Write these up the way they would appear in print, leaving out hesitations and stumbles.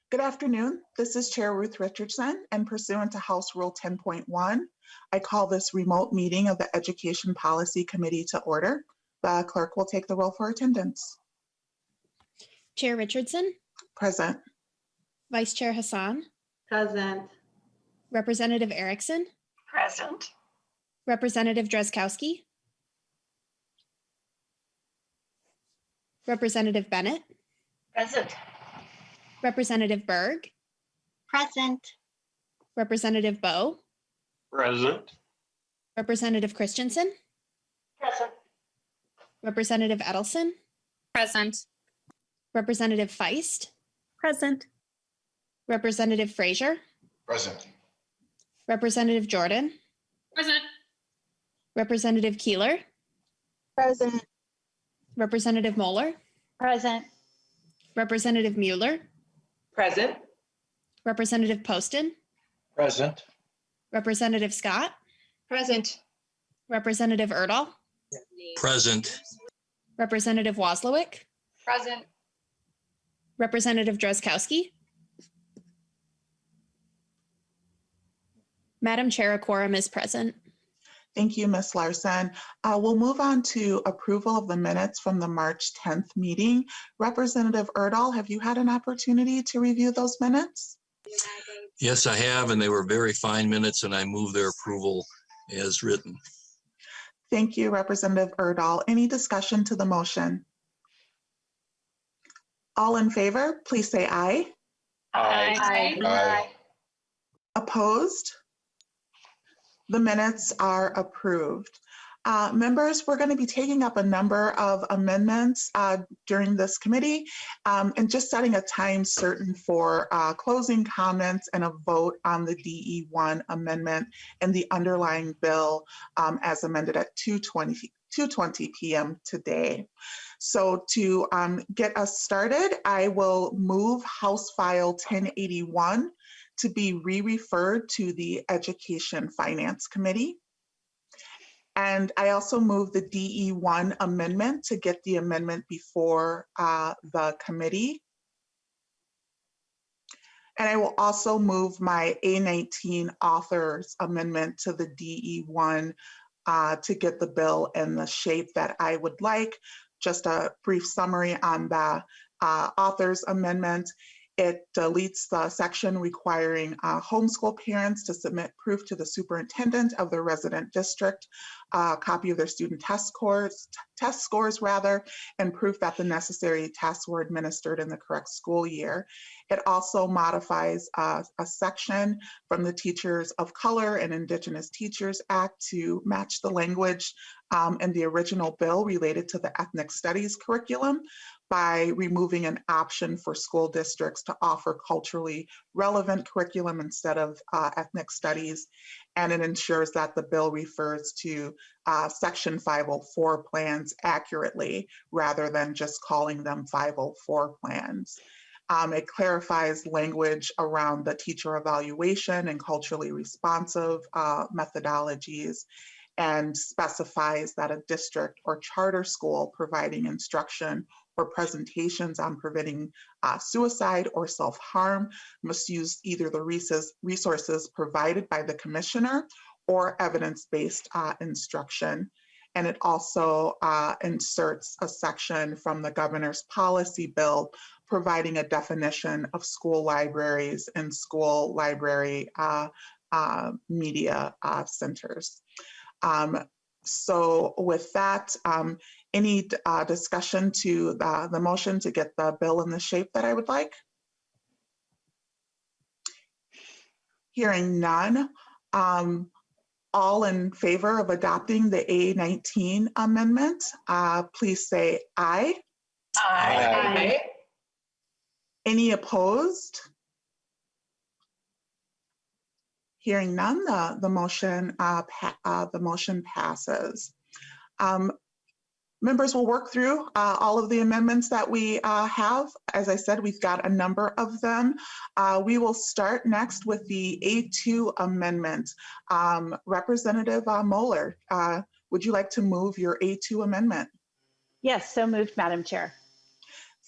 Good afternoon. This is Chair Ruth Richardson, and pursuant to House Rule 10.1, I call this remote meeting of the Education Policy Committee to order. The clerk will take the roll for attendance. Chair Richardson. Present. Vice Chair Hassan. Present. Representative Erickson. Present. Representative Drazkowski. Representative Bennett. Present. Representative Berg. Present. Representative Bowe. Present. Representative Christensen. Present. Representative Edelson. Present. Representative Feist. Present. Representative Frazier. Present. Representative Jordan. Present. Representative Keeler. Present. Representative Moeller. Present. Representative Mueller. Present. Representative Poston. Present. Representative Scott. Present. Representative Erdahl. Present. Representative Wozlowick. Present. Representative Drazkowski. Madam Chair, a quorum is present. Thank you, Ms. Larson. We'll move on to approval of the minutes from the March 10th meeting. Representative Erdahl, have you had an opportunity to review those minutes? Yes, I have, and they were very fine minutes, and I move their approval as written. Thank you, Representative Erdahl. Any discussion to the motion? All in favor, please say aye. Aye. Aye. Opposed? The minutes are approved. Members, we're going to be taking up a number of amendments during this committee and just setting a time certain for closing comments and a vote on the DE1 amendment and the underlying bill as amended at 2:20 p.m. today. So to get us started, I will move House File 1081 to be re-referred to the Education Finance Committee. And I also move the DE1 amendment to get the amendment before the committee. And I will also move my A19 authors amendment to the DE1 to get the bill in the shape that I would like. Just a brief summary on the authors amendment. It deletes the section requiring homeschool parents to submit proof to the superintendent of their resident district, a copy of their student test scores, and proof that the necessary tests were administered in the correct school year. It also modifies a section from the Teachers of Color and Indigenous Teachers Act to match the language in the original bill related to the ethnic studies curriculum, by removing an option for school districts to offer culturally relevant curriculum instead of ethnic studies. And it ensures that the bill refers to Section 504 plans accurately rather than just calling them 504 plans. It clarifies language around the teacher evaluation and culturally responsive methodologies, and specifies that a district or charter school providing instruction or presentations on preventing suicide or self-harm must use either the resources provided by the commissioner or evidence-based instruction. And it also inserts a section from the governor's policy bill providing a definition of school libraries and school library media centers. So with that, any discussion to the motion to get the bill in the shape that I would like? Hearing none, all in favor of adopting the A19 amendment, please say aye. Aye. Any opposed? Hearing none, the motion passes. Members will work through all of the amendments that we have. As I said, we've got a number of them. We will start next with the A2 amendment. Representative Moeller, would you like to move your A2 amendment? Yes, so moved, Madam Chair.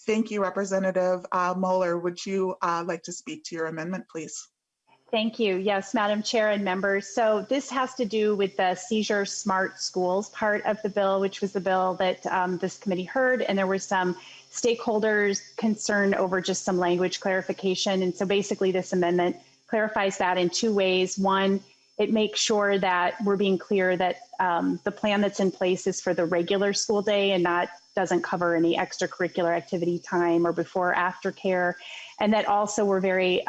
Thank you, Representative Moeller. Would you like to speak to your amendment, please? Thank you. Yes, Madam Chair and members. So this has to do with the Seizure Smart Schools part of the bill, which was the bill that this committee heard. And there were some stakeholders concerned over just some language clarification. And so basically this amendment clarifies that in two ways. One, it makes sure that we're being clear that the plan that's in place is for the regular school day and doesn't cover any extracurricular activity time or before or after care. And that also we're very,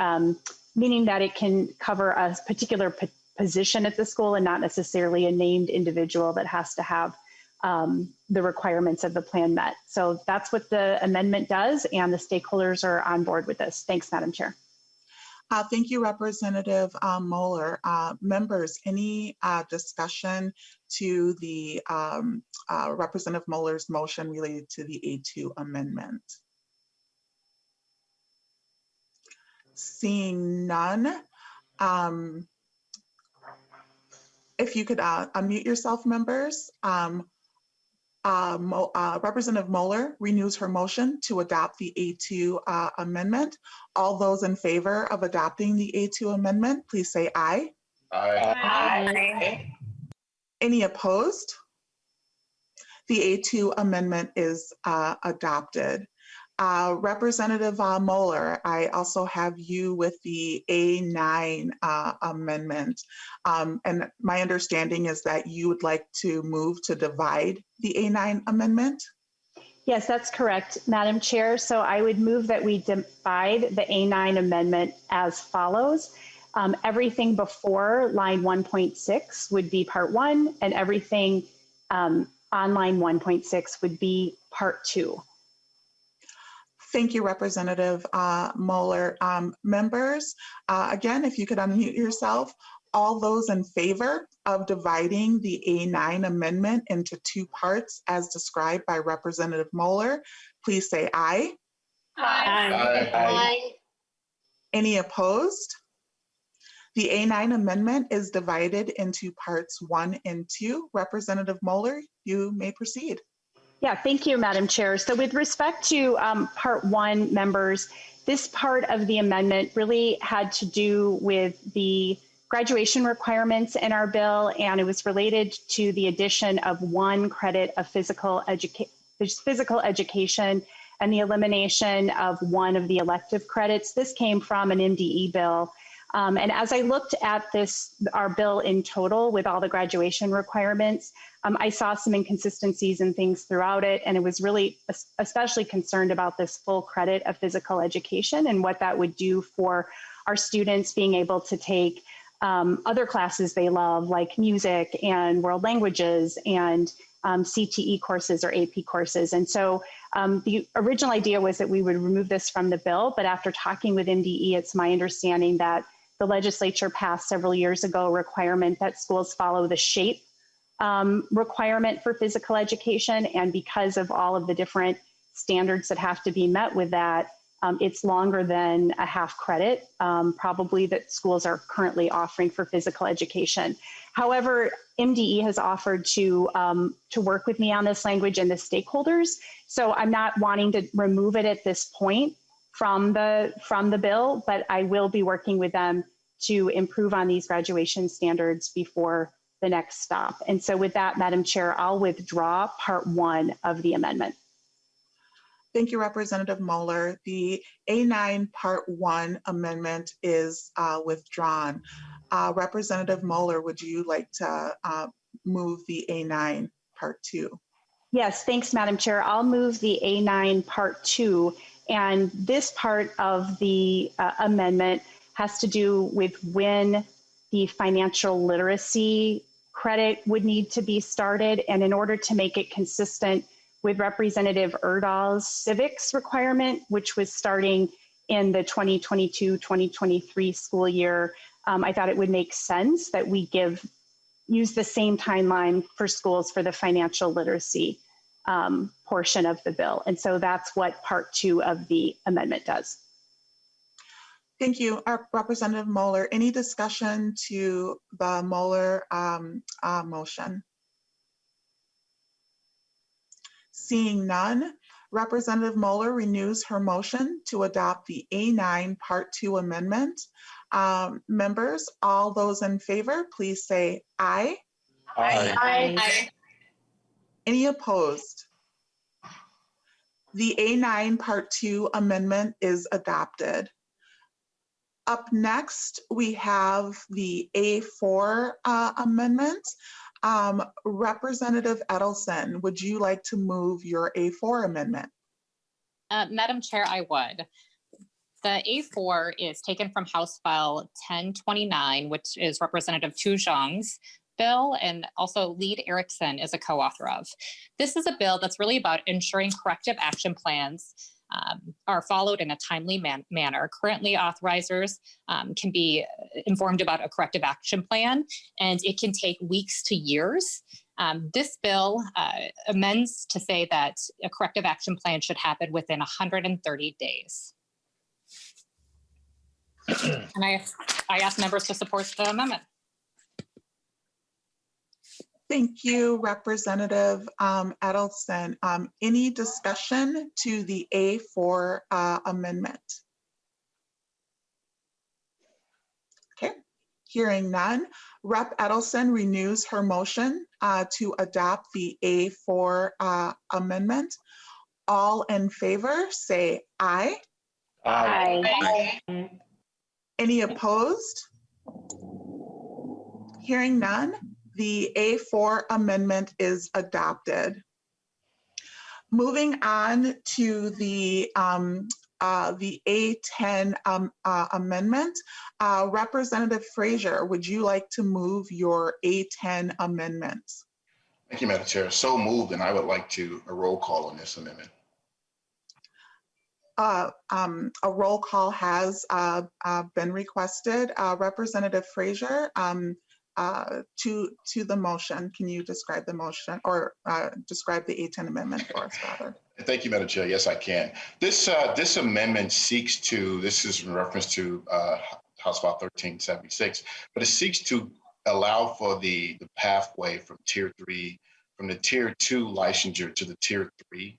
meaning that it can cover a particular position at the school and not necessarily a named individual that has to have the requirements of the plan met. So that's what the amendment does, and the stakeholders are on board with this. Thanks, Madam Chair. Thank you, Representative Moeller. Members, any discussion to the Representative Moeller's motion related to the A2 amendment? Seeing none, if you could unmute yourself, members. Representative Moeller renews her motion to adopt the A2 amendment. All those in favor of adopting the A2 amendment, please say aye. Aye. Any opposed? The A2 amendment is adopted. Representative Moeller, I also have you with the A9 amendment. And my understanding is that you would like to move to divide the A9 amendment? Yes, that's correct, Madam Chair. So I would move that we divide the A9 amendment as follows. Everything before line 1.6 would be part 1, and everything on line 1.6 would be part 2. Thank you, Representative Moeller. Members, again, if you could unmute yourself, all those in favor of dividing the A9 amendment into two parts as described by Representative Moeller, please say aye. Aye. Any opposed? The A9 amendment is divided into parts 1 and 2. Representative Moeller, you may proceed. Yeah, thank you, Madam Chair. So with respect to part 1, members, this part of the amendment really had to do with the graduation requirements in our bill, and it was related to the addition of 1 credit of physical education and the elimination of 1 of the elective credits. This came from an MDE bill. And as I looked at our bill in total with all the graduation requirements, I saw some inconsistencies and things throughout it. And it was really especially concerned about this full credit of physical education and what that would do for our students being able to take other classes they love, like music and world languages and CTE courses or AP courses. And so the original idea was that we would remove this from the bill, but after talking with MDE, it's my understanding that the legislature passed several years ago a requirement that schools follow the SHAPE requirement for physical education. And because of all of the different standards that have to be met with that, it's longer than a half credit, probably, that schools are currently offering for physical education. However, MDE has offered to work with me on this language and the stakeholders. So I'm not wanting to remove it at this point from the bill, but I will be working with them to improve on these graduation standards before the next stop. And so with that, Madam Chair, I'll withdraw part 1 of the amendment. Thank you, Representative Moeller. The A9 Part 1 amendment is withdrawn. Representative Moeller, would you like to move the A9 Part 2? Yes, thanks, Madam Chair. I'll move the A9 Part 2. And this part of the amendment has to do with when the financial literacy credit would need to be started. And in order to make it consistent with Representative Erdahl's civics requirement, which was starting in the 2022-2023 school year, I thought it would make sense that we use the same timeline for schools for the financial literacy portion of the bill. And so that's what part 2 of the amendment does. Thank you, Representative Moeller. Any discussion to the Moeller motion? Seeing none, Representative Moeller renews her motion to adopt the A9 Part 2 amendment. Members, all those in favor, please say aye. Aye. Any opposed? The A9 Part 2 amendment is adopted. Up next, we have the A4 amendment. Representative Edelson, would you like to move your A4 amendment? Madam Chair, I would. The A4 is taken from House File 1029, which is Representative Tu Zhang's bill, and also Lead Erickson is a co-author of. This is a bill that's really about ensuring corrective action plans are followed in a timely manner. Currently, authorizers can be informed about a corrective action plan, and it can take weeks to years. This bill amends to say that a corrective action plan should happen within 130 days. And I ask members to support the amendment. Thank you, Representative Edelson. Any discussion to the A4 amendment? Okay, hearing none. Rep. Edelson renews her motion to adopt the A4 amendment. All in favor, say aye. Aye. Any opposed? Hearing none. The A4 amendment is adopted. Moving on to the A10 amendment. Representative Frazier, would you like to move your A10 amendment? Thank you, Madam Chair. So moved, and I would like to a roll call on this amendment. A roll call has been requested. Representative Frazier, to the motion, can you describe the motion or describe the A10 amendment for us, rather? Thank you, Madam Chair. Yes, I can. This amendment seeks to, this is in reference to House File 1376, but it seeks to allow for the pathway from Tier 3, from the Tier 2 licensure to the Tier 3.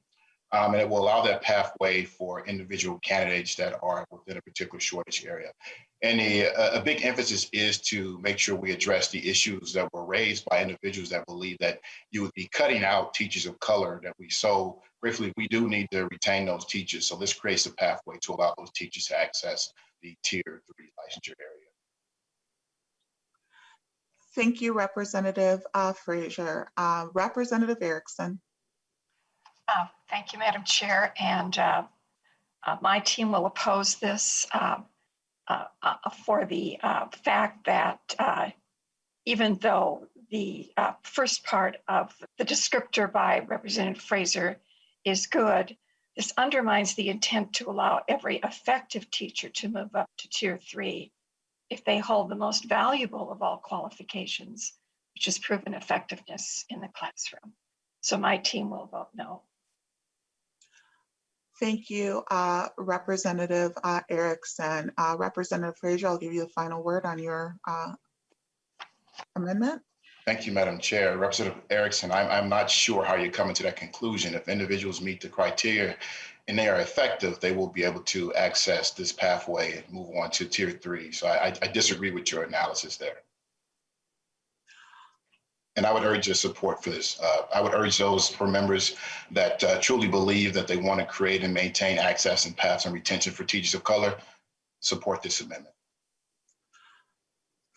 And it will allow that pathway for individual candidates that are within a particular shortage area. And a big emphasis is to make sure we address the issues that were raised by individuals that believe that you would be cutting out teachers of color, that we so briefly, we do need to retain those teachers. So this creates a pathway to allow those teachers to access the Tier 3 licensure area. Thank you, Representative Frazier. Representative Erickson. Thank you, Madam Chair. And my team will oppose this for the fact that even though the first part of the descriptor by Representative Frazier is good, this undermines the intent to allow every effective teacher to move up to Tier 3 if they hold the most valuable of all qualifications, which is proven effectiveness in the classroom. So my team will vote no. Thank you, Representative Erickson. Representative Frazier, I'll give you the final word on your amendment. Thank you, Madam Chair. Representative Erickson, I'm not sure how you're coming to that conclusion. If individuals meet the criteria and they are effective, they will be able to access this pathway and move on to Tier 3. So I disagree with your analysis there. And I would urge your support for this. I would urge those members that truly believe that they want to create and maintain access and paths and retention for teachers of color, support this amendment.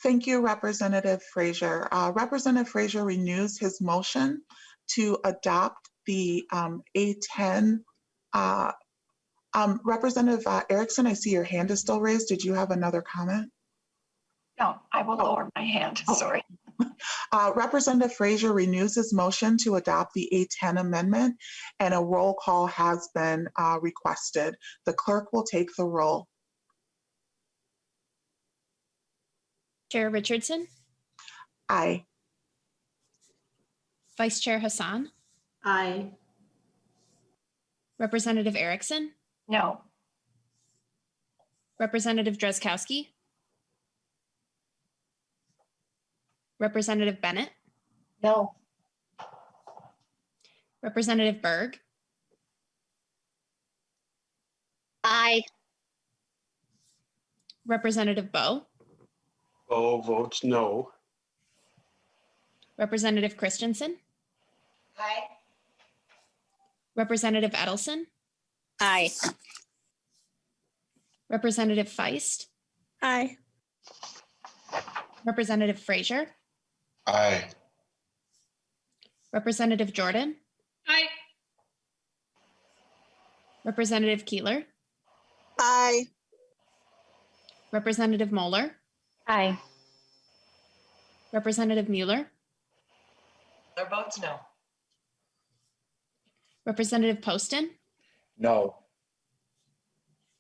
Thank you, Representative Frazier. Representative Frazier renews his motion to adopt the A10. Representative Erickson, I see your hand is still raised. Did you have another comment? No, I will lower my hand, sorry. Representative Frazier renews his motion to adopt the A10 amendment, and a roll call has been requested. The clerk will take the roll. Chair Richardson, Aye. Vice Chair Hassan, Aye. Representative Erickson, No. Representative Drazkowski, Representative Bennett, No. Representative Berg, Aye. Representative Bo, Bo votes no. Representative Christensen, Aye. Representative Edelson, Aye. Representative Feist, Aye. Representative Frazier, Aye. Representative Jordan, Aye. Representative Keeler, Aye. Representative Moeller, Aye. Representative Mueller, Their votes no. Representative Poston, No.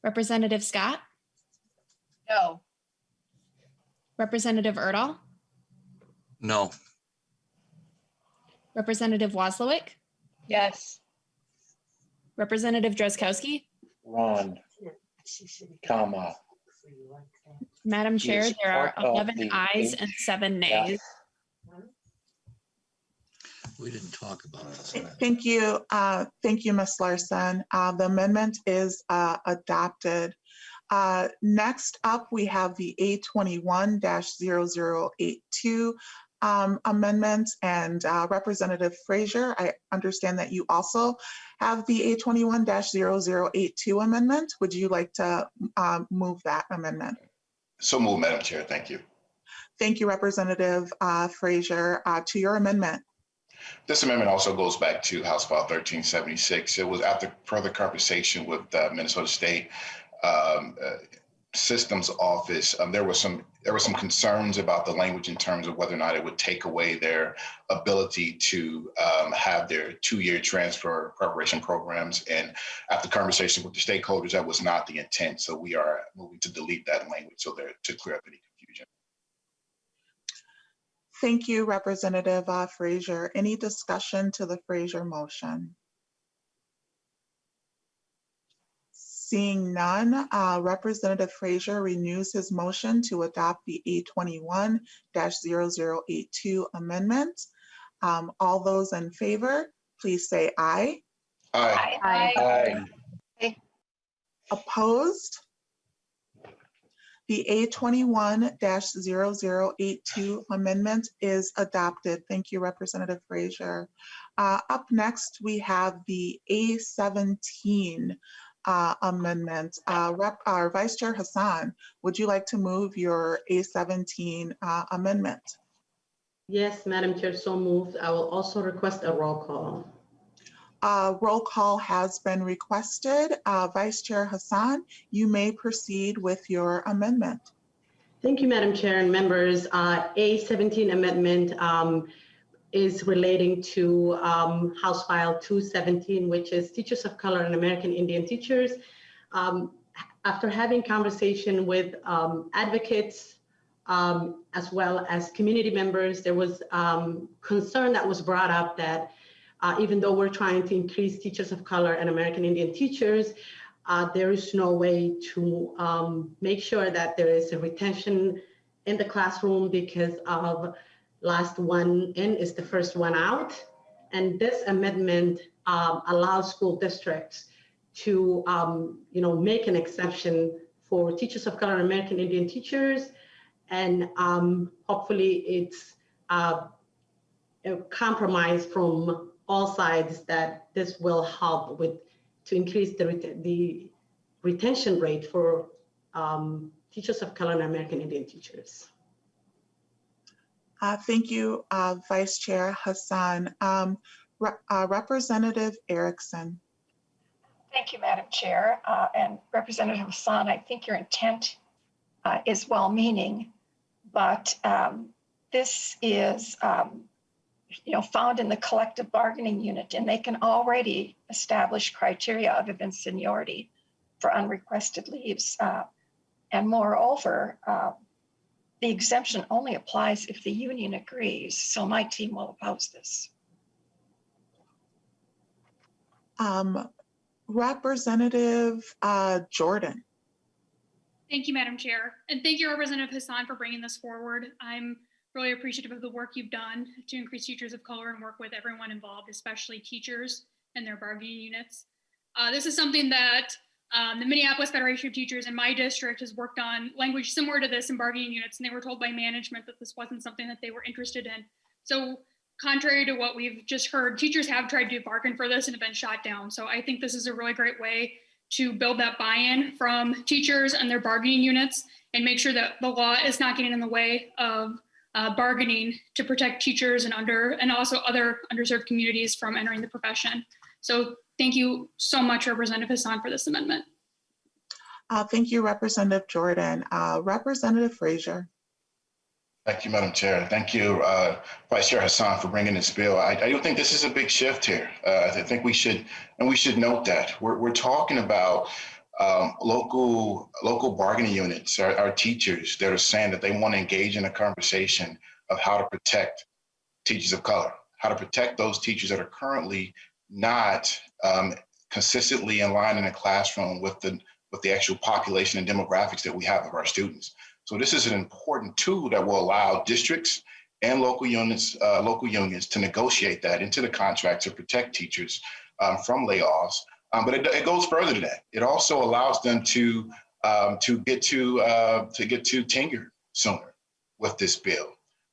Representative Scott, No. Representative Erdahl, No. Representative Wozlowick, Yes. Representative Drazkowski. Ron, comma. Madam He Chair, is there are part of 11 the ayes and 7 nays. We didn't talk about this. Thank you. Thank you, Ms. Larson. The amendment is adopted. Next up, we have the A21-0082 amendment, and Representative Frazier, I understand that you also have the A21-0082 amendment. Would you like to move that amendment? So moved, Madam Chair. Thank you. Thank you, Representative Frazier. To your amendment. This amendment also goes back to House File 1376. It was after further conversation with Minnesota State Systems Office. There were some concerns about the language in terms of whether or not it would take away their ability to have their 2-year transfer preparation programs. And after conversation with the stakeholders, that was not the intent. So we are moving to delete that language so there to clear up any confusion. Thank you, Representative Frazier. Any discussion to the Frazier motion? Seeing none, Representative Frazier renews his motion to adopt the A21-0082 amendment. All those in favor, please say aye. Aye. Aye. Opposed? The A21-0082 amendment is adopted. Thank you, Representative Frazier. Up next, we have the A17 amendment. Our Vice Chair Hassan, would you like to move your A17 amendment? Yes, Madam Chair, so moved. I will also request a roll call. Roll call has been requested. Vice Chair Hassan, you may proceed with your amendment. Thank you, Madam Chair and members. A17 amendment is relating to House File 217, which is Teachers of Color and American Indian Teachers. After having conversation with advocates, as well as community members, there was concern that was brought up that even though we're trying to increase teachers of color and American Indian teachers, there is no way to make sure that there is a retention in the classroom because of last one in is the first one out. And this amendment allows school districts to make an exception for teachers of color and American Indian teachers. And hopefully it's a compromise from all sides that this will help to increase the retention rate for teachers of color and American Indian teachers. Thank you, Vice Chair Hassan. Representative Erickson. Thank you, Madam Chair. And Representative Hassan, I think your intent is well-meaning, but this is found in the collective bargaining unit, and they can already establish criteria other than seniority for unrequested leaves. And moreover, the exemption only applies if the union agrees. So my team will oppose this. Representative Jordan. Thank you, Madam Chair. And thank you, Representative Hassan, for bringing this forward. I'm really appreciative of the work you've done to increase teachers of color and work with everyone involved, especially teachers and their bargaining units. This is something that The Minneapolis Federation of Teachers in my district has worked on language similar to this in bargaining units, and they were told by management that this wasn't something that they were interested in. So contrary to what we've just heard, teachers have tried to bargain for this and have been shot down. So I think this is a really great way to build that buy-in from teachers and their bargaining units and make sure that the law is not getting in the way of bargaining to protect teachers and also other underserved communities from entering the profession. So thank you so much, Representative Hassan, for this amendment. Thank you, Representative Jordan. Representative Frazier. Thank you, Madam Chair. Thank you, Vice Chair Hassan, for bringing this bill. I do think this is a big shift here. I think we should note that. We're talking about local bargaining units, our teachers that are saying that they want to engage in a conversation of how to protect teachers of color, how to protect those teachers that are currently not consistently in line in a classroom with the actual population and demographics that we have of our students. So this is an important tool that will allow districts and local unions to negotiate that into the contract to protect teachers from layoffs. But it goes further than that. It also allows them to get to tenure sooner with this bill.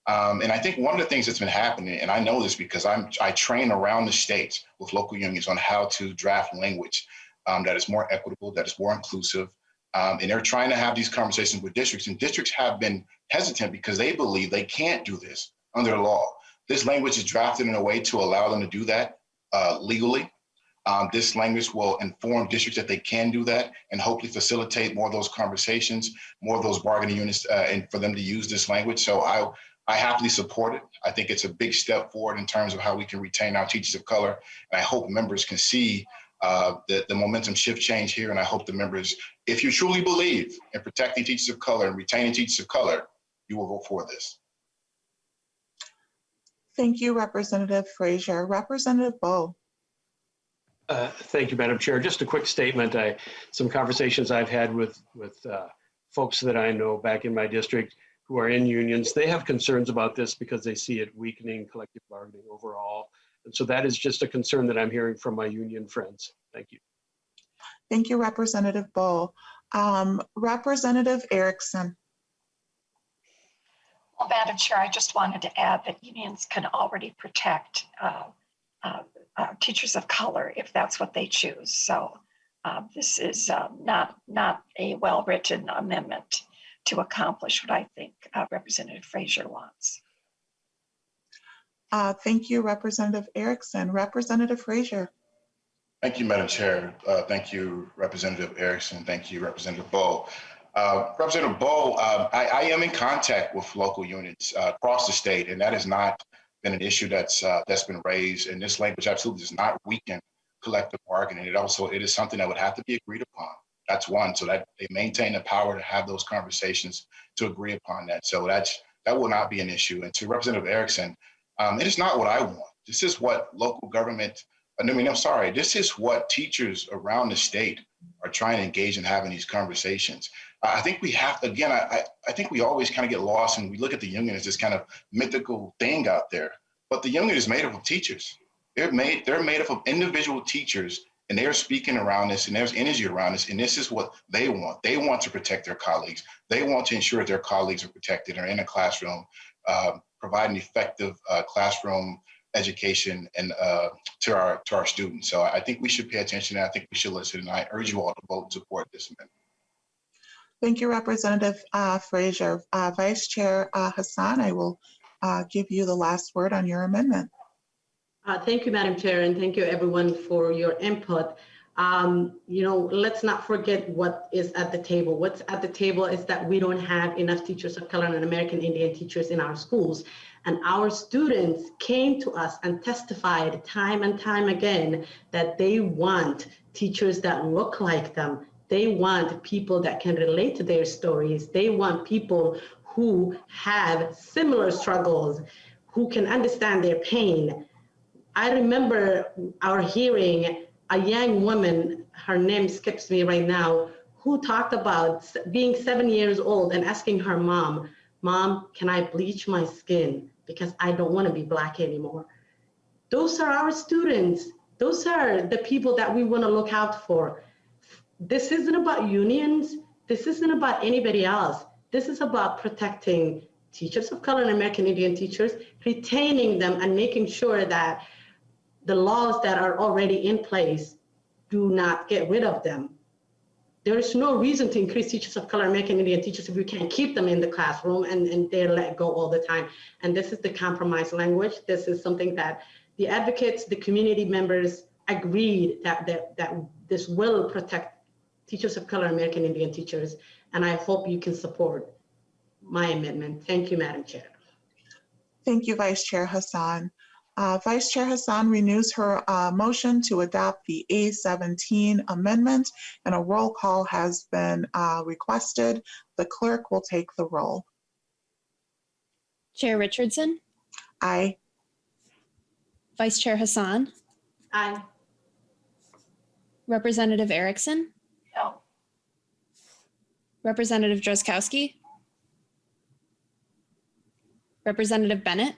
And I think one of the things that's been happening, and I know this because I train around the states with local unions on how to draft language that is more equitable, that is more inclusive. And they're trying to have these conversations with districts, and districts have been hesitant because they believe they can't do this under law. This language is drafted in a way to allow them to do that legally. This language will inform districts that they can do that and hopefully facilitate more of those conversations, more of those bargaining units, and for them to use this language. So I happily support it. I think it's a big step forward in terms of how we can retain our teachers of color. And I hope members can see the momentum shift change here. And I hope the members, if you truly believe in protecting teachers of color and retaining teachers of color, you will vote for this. Thank you, Representative Frazier. Representative Bowe. Thank you, Madam Chair. Just a quick statement. Some conversations I've had with folks that I know back in my district who are in unions, they have concerns about this because they see it weakening collective bargaining overall. And so that is just a concern that I'm hearing from my union friends. Thank you. Thank you, Representative Bowe. Representative Erickson. Well, Madam Chair, I just wanted to add that unions can already protect teachers of color if that's what they choose. So this is not a well-written amendment to accomplish what I think Representative Frazier wants. Thank you, Representative Erickson. Representative Frazier. Thank you, Madam Chair. Thank you, Representative Erickson. Thank you, Representative Bowe. Representative Bowe, I am in contact with local units across the state, and that has not been an issue that's been raised. And this language absolutely does not weaken collective bargaining. It is something that would have to be agreed upon. That's one, so that they maintain the power to have those conversations to agree upon that. So that will not be an issue. And to Representative Erickson, it is not what I want. This is what local government, this is what teachers around the state are trying to engage in having these conversations. I think we have, again, I think we always kind of get lost and we look at the union as this kind of mythical thing out there, but the union is made up of teachers. They're made up of individual teachers, and they're speaking around this, and there's energy around this, and this is what they want. They want to protect their colleagues. They want to ensure their colleagues are protected and are in a classroom, providing effective classroom education and to our students. So I think we should pay attention, and I think we should listen, and I urge you all to vote and support this amendment. Thank you, Representative Frazier. Vice Chair Hassan, I will give you the last word on your amendment. Thank you, Madam Chair, and thank you everyone for your input. Let's not forget what is at the table. What's at the table is that we don't have enough teachers of color and American Indian teachers in our schools. And our students came to us and testified time and time again that they want teachers that look like them. They want people that can relate to their stories. They want people who have similar struggles, who can understand their pain. I remember our hearing a young woman, her name skips me right now, who talked about being 7 years old and asking her mom, can I bleach my skin because I don't want to be Black anymore? Those are our students. Those are the people that we want to look out for. this isn't about unions. This isn't about anybody else. This is about protecting teachers of color and American Indian teachers, retaining them and making sure that the laws that are already in place do not get rid of them. There is no reason to increase teachers of color, American Indian teachers, if we can't keep them in the classroom and they're let go all the time. And this is the compromise language. This is something that the advocates, the community members agreed that this will protect teachers of color, American Indian teachers. And I hope you can support my amendment. Thank you, Madam Chair. Thank you, Vice Chair Hassan. Vice Chair Hassan renews her motion to adopt the A17 amendment, and a roll call has been requested. The clerk will take the roll. Chair Richardson, Aye. Vice Chair Hassan, Aye. Representative Erickson, No. Representative Drazkowski, Representative Bennett,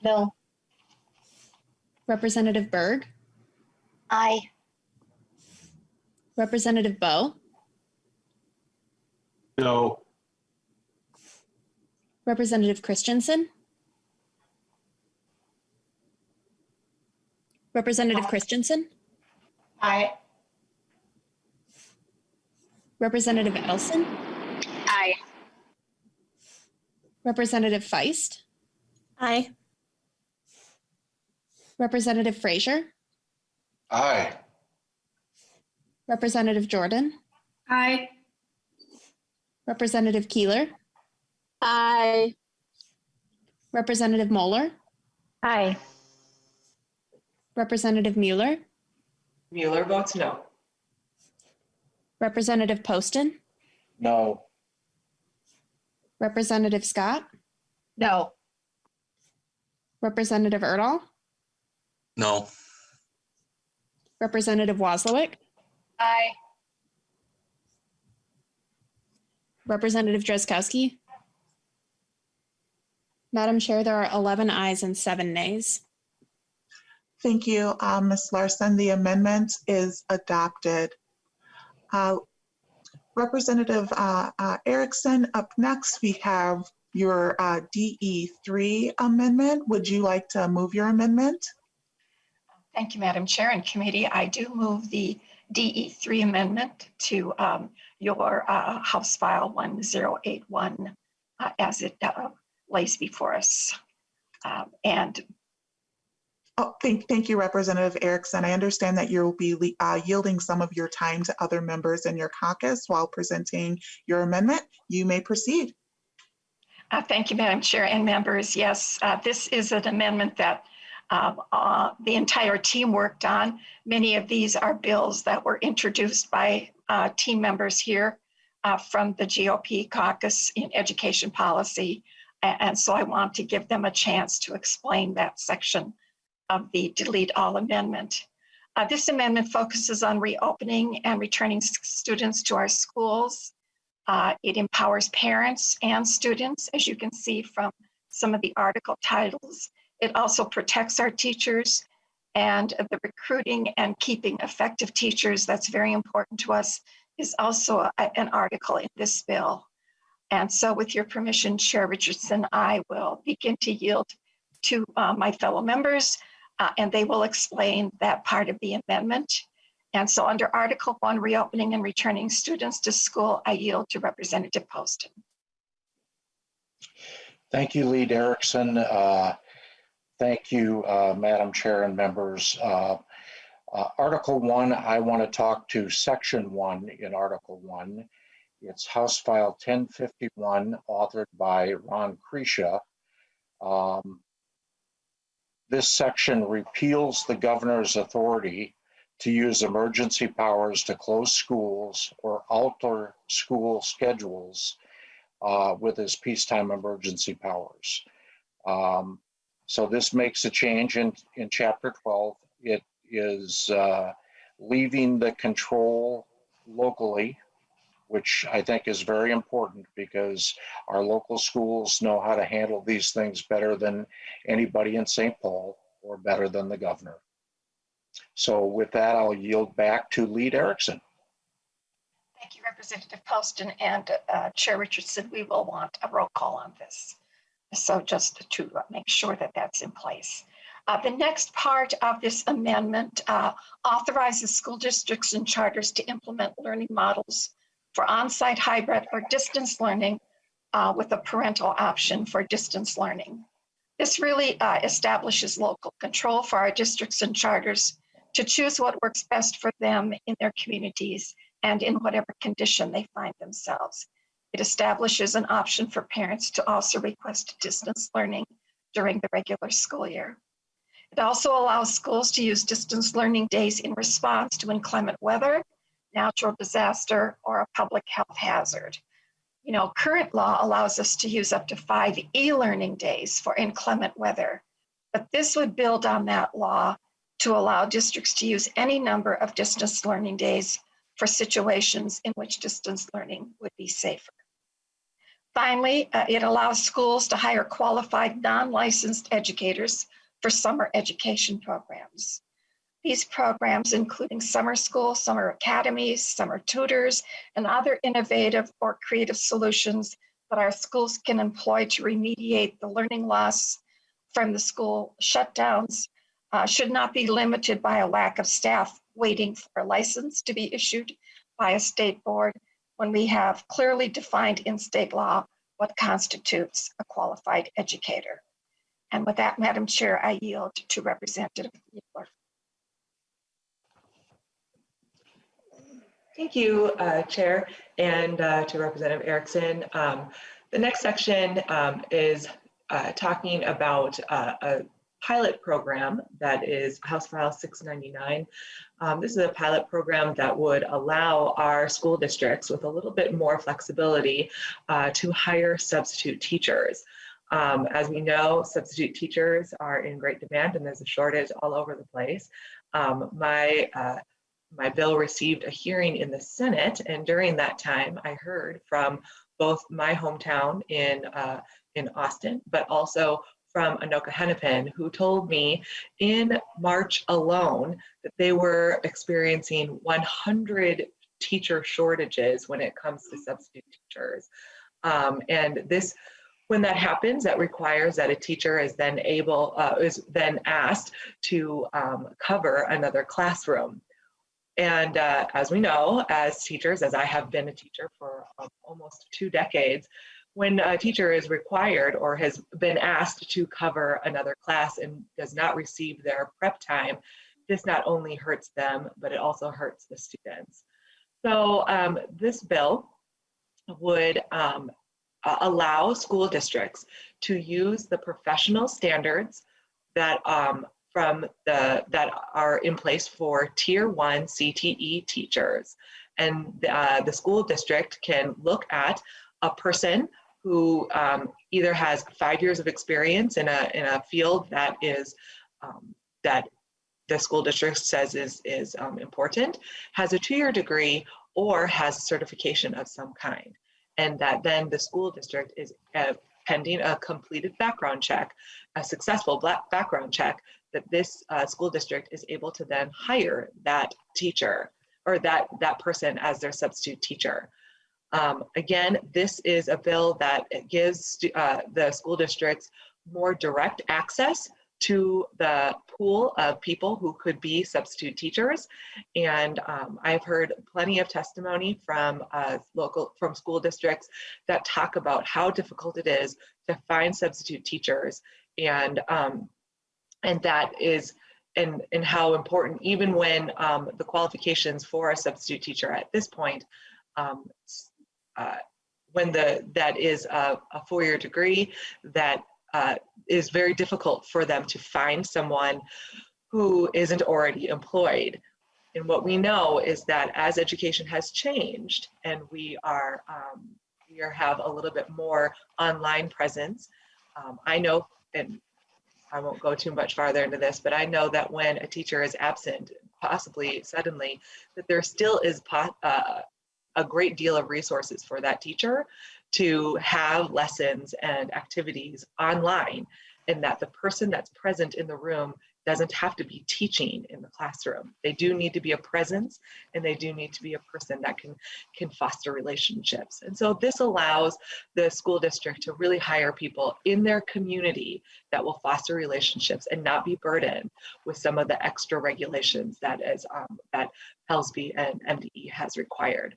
No. Representative Berg, Aye. Representative Bowe, No. Representative Christensen, Representative Christensen, Aye. Representative Elson, Aye. Representative Feist, Aye. Representative Frazier, Aye. Representative Jordan, Aye. Representative Keeler, Aye. Representative Moeller, Aye. Representative Mueller, Mueller votes no. Representative Poston, No. Representative Scott, No. Representative Erdahl, No. Representative Waslowick, Aye. Representative Drazkowski. Madam Chair, there are 11 ayes and 7 nays. Thank you, Ms. Larson. The amendment is adopted. Representative Erickson, up next, we have your DE3 amendment. Would you like to move your amendment? Thank you, Madam Chair and Committee. I do move the DE3 amendment to your House File 1081 as it lays before us. Oh, thank you, Representative Erickson. I understand that you'll be yielding some of your time to other members in your caucus while presenting your amendment. You may proceed. Thank you, Madam Chair and members. Yes, this is an amendment that the entire team worked on. Many of these are bills that were introduced by team members here from the GOP caucus in education policy. And so I want to give them a chance to explain that section of the Delete All Amendment. This amendment focuses on reopening and returning students to our schools. It empowers parents and students, as you can see from some of the article titles. It also protects our teachers and the recruiting and keeping effective teachers. That's very important to us, is also an article in this bill. And so with your permission, Chair Richardson, I will begin to yield to my fellow members and they will explain that part of the amendment. And so under Article 1, reopening and returning students to school, I yield to Representative Poston. Thank you, Lead Erickson. Thank you, Madam Chair and members. Article 1, I want to talk to Section 1 in Article 1. It's House File 1051, authored by Ron Kresha. This section repeals the governor's authority to use emergency powers to close schools or alter school schedules with his peacetime emergency powers. So this makes a change in Chapter 12. It is leaving the control locally, which I think is very important because our local schools know how to handle these things better than anybody in St. Paul or better than the governor. So with that, I'll yield back to Lead Erickson. Thank you, Representative Poston and Chair Richardson. We will want a roll call on this. So just to make sure that that's in place. The next part of this amendment authorizes school districts and charters to implement learning models for on-site, hybrid, or distance learning with a parental option for distance learning. This really establishes local control for our districts and charters to choose what works best for them in their communities and in whatever condition they find themselves. It establishes an option for parents to also request distance learning during the regular school year. It also allows schools to use distance learning days in response to inclement weather, natural disaster, or a public health hazard. You know, current law allows us to use up to 5 e-learning days for inclement weather, but this would build on that law to allow districts to use any number of distance learning days for situations in which distance learning would be safer. Finally, it allows schools to hire qualified non-licensed educators for summer education programs. These programs, including summer school, summer academies, summer tutors, and other innovative or creative solutions that our schools can employ to remediate the learning loss from the school shutdowns, should not be limited by a lack of staff waiting for a license to be issued by a state board when we have clearly defined in state law what constitutes a qualified educator. And with that, Madam Chair, I yield to Representative Mueller. Thank you, Chair, and to Representative Erickson. The next section is talking about a pilot program that is House File 699. This is a pilot program that would allow our school districts with a little bit more flexibility to hire substitute teachers. As we know, substitute teachers are in great demand and there's a shortage all over the place. My bill received a hearing in the Senate, and during that time, I heard from both my hometown in Austin, but also from Anoka Hennepin, who told me in March alone that they were experiencing 100 teacher shortages when it comes to substitute teachers. And this, when that happens, that requires that a teacher is then asked to cover another classroom. And as we know, as teachers, as I have been a teacher for almost 2 decades, when a teacher is required or has been asked to cover another class and does not receive their prep time, this not only hurts them, but it also hurts the students. So this bill would allow school districts to use the professional standards that that are in place for Tier 1 CTE teachers. And the school district can look at a person who either has 5 years of experience in a field that is that the school district says is important, has a 2-year degree, or has certification of some kind. And that then the school district is pending a completed background check, a successful background check, that this school district is able to then hire that teacher or that person as their substitute teacher. Again, this is a bill that gives the school districts more direct access to the pool of people who could be substitute teachers. And I've heard plenty of testimony from school districts that talk about how difficult it is to find substitute teachers, and that is, and how important, even when the qualifications for a substitute teacher at this point, when that is a 4-year degree, that is very difficult for them to find someone who isn't already employed. And what we know is that as education has changed and we have a little bit more online presence, I know, and I won't go too much farther into this, but I know that when a teacher is absent, possibly suddenly, that there still is a great deal of resources for that teacher to have lessons and activities online, and that the person that's present in the room doesn't have to be teaching in the classroom. They do need to be a presence, and they do need to be a person that can foster relationships. And so this allows the school district to really hire people in their community that will foster relationships and not be burdened with some of the extra regulations that HELSB and MDE has required.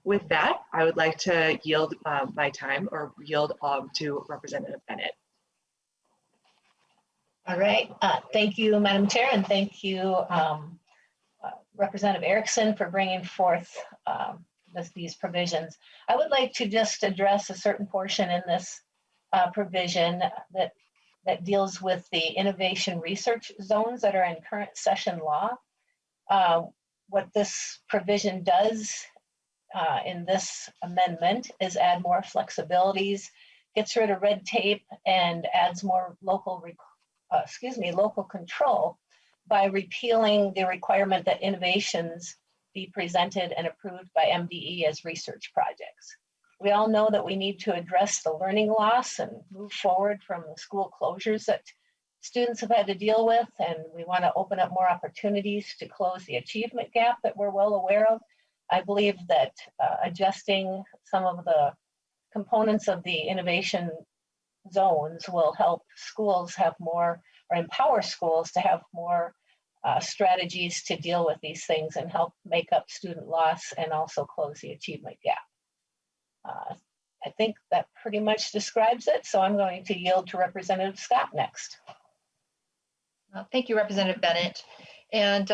With that, I would like to yield my time, or yield to Representative Bennett. All right, thank you, Madam Chair, and thank you, Representative Erickson, for bringing forth these provisions. I would like to just address a certain portion in this provision that deals with the innovation research zones that are in current session law. What this provision does in this amendment is add more flexibilities, gets rid of red tape, and adds more local control by repealing the requirement that innovations be presented and approved by MDE as research projects. We all know that we need to address the learning loss and move forward from the school closures that students have had to deal with, and we want to open up more opportunities to close the achievement gap that we're well aware of. I believe that adjusting some of the components of the innovation zones will help schools have more, or empower schools to have more strategies to deal with these things and help make up student loss and also close the achievement gap. I think that pretty much describes it, so I'm going to yield to Representative Scott next. Thank you, Representative Bennett. And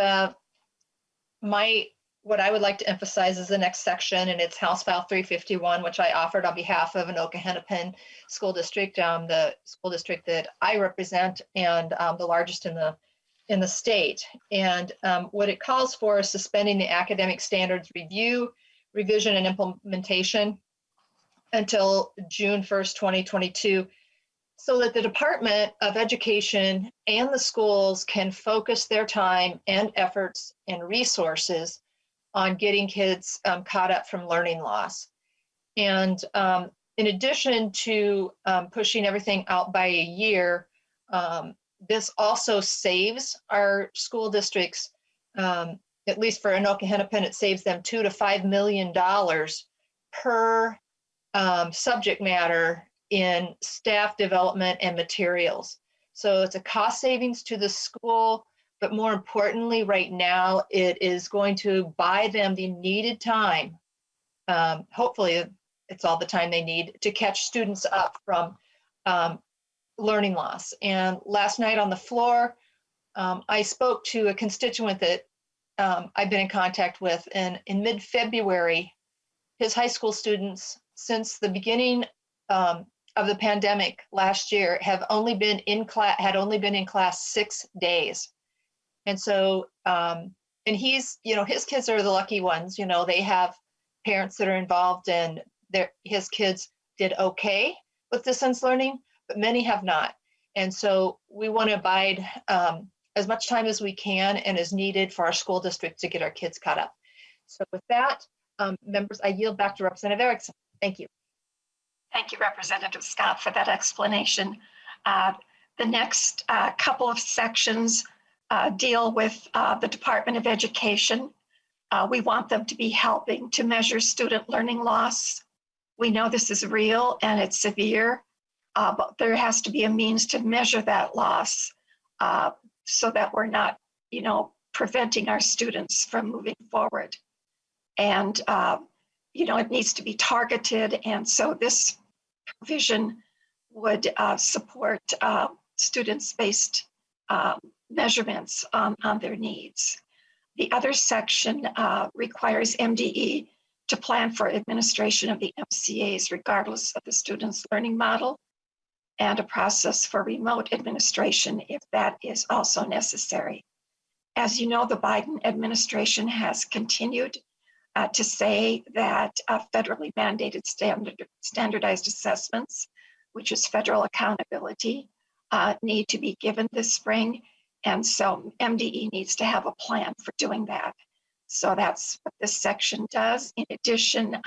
what I would like to emphasize is the next section, and it's House File 351, which I offered on behalf of Anoka Hennepin School District, the school district that I represent, and the largest in the state. And what it calls for is suspending the academic standards review, revision, and implementation until June 1st, 2022, so that the Department of Education and the schools can focus their time and efforts and resources on getting kids caught up from learning loss. And in addition to pushing everything out by a year, this also saves our school districts, at least for Anoka Hennepin, it saves them $2 to $5 million per subject matter in staff development and materials. So it's a cost savings to the school, but more importantly, right now, it is going to buy them the needed time. Hopefully, it's all the time they need to catch students up from learning loss. And last night on the floor, I spoke to a constituent that I've been in contact with, and in mid-February, his high school students, since the beginning of the pandemic last year, had only been in class 6 days. And so, and he's, his kids are the lucky ones, they have parents that are involved, and his kids did okay with distance learning, but many have not. And so we want to abide as much time as we can and as needed for our school district to get our kids caught up. So with that, members, I yield back to Representative Erickson. Thank you. Thank you, Representative Scott, for that explanation. The next couple of sections deal with the Department of Education. We want them to be helping to measure student learning loss. We know this is real and it's severe, but there has to be a means to measure that loss so that we're not, preventing our students from moving forward. And, it needs to be targeted. And so this provision would support students-based measurements on their needs. The other section requires MDE to plan for administration of the MCAs regardless of the student's learning model, and a process for remote administration if that is also necessary. As you know, the Biden administration has continued to say that federally mandated standardized assessments, which is federal accountability, need to be given this spring. And so MDE needs to have a plan for doing that. So that's what this section does. In addition,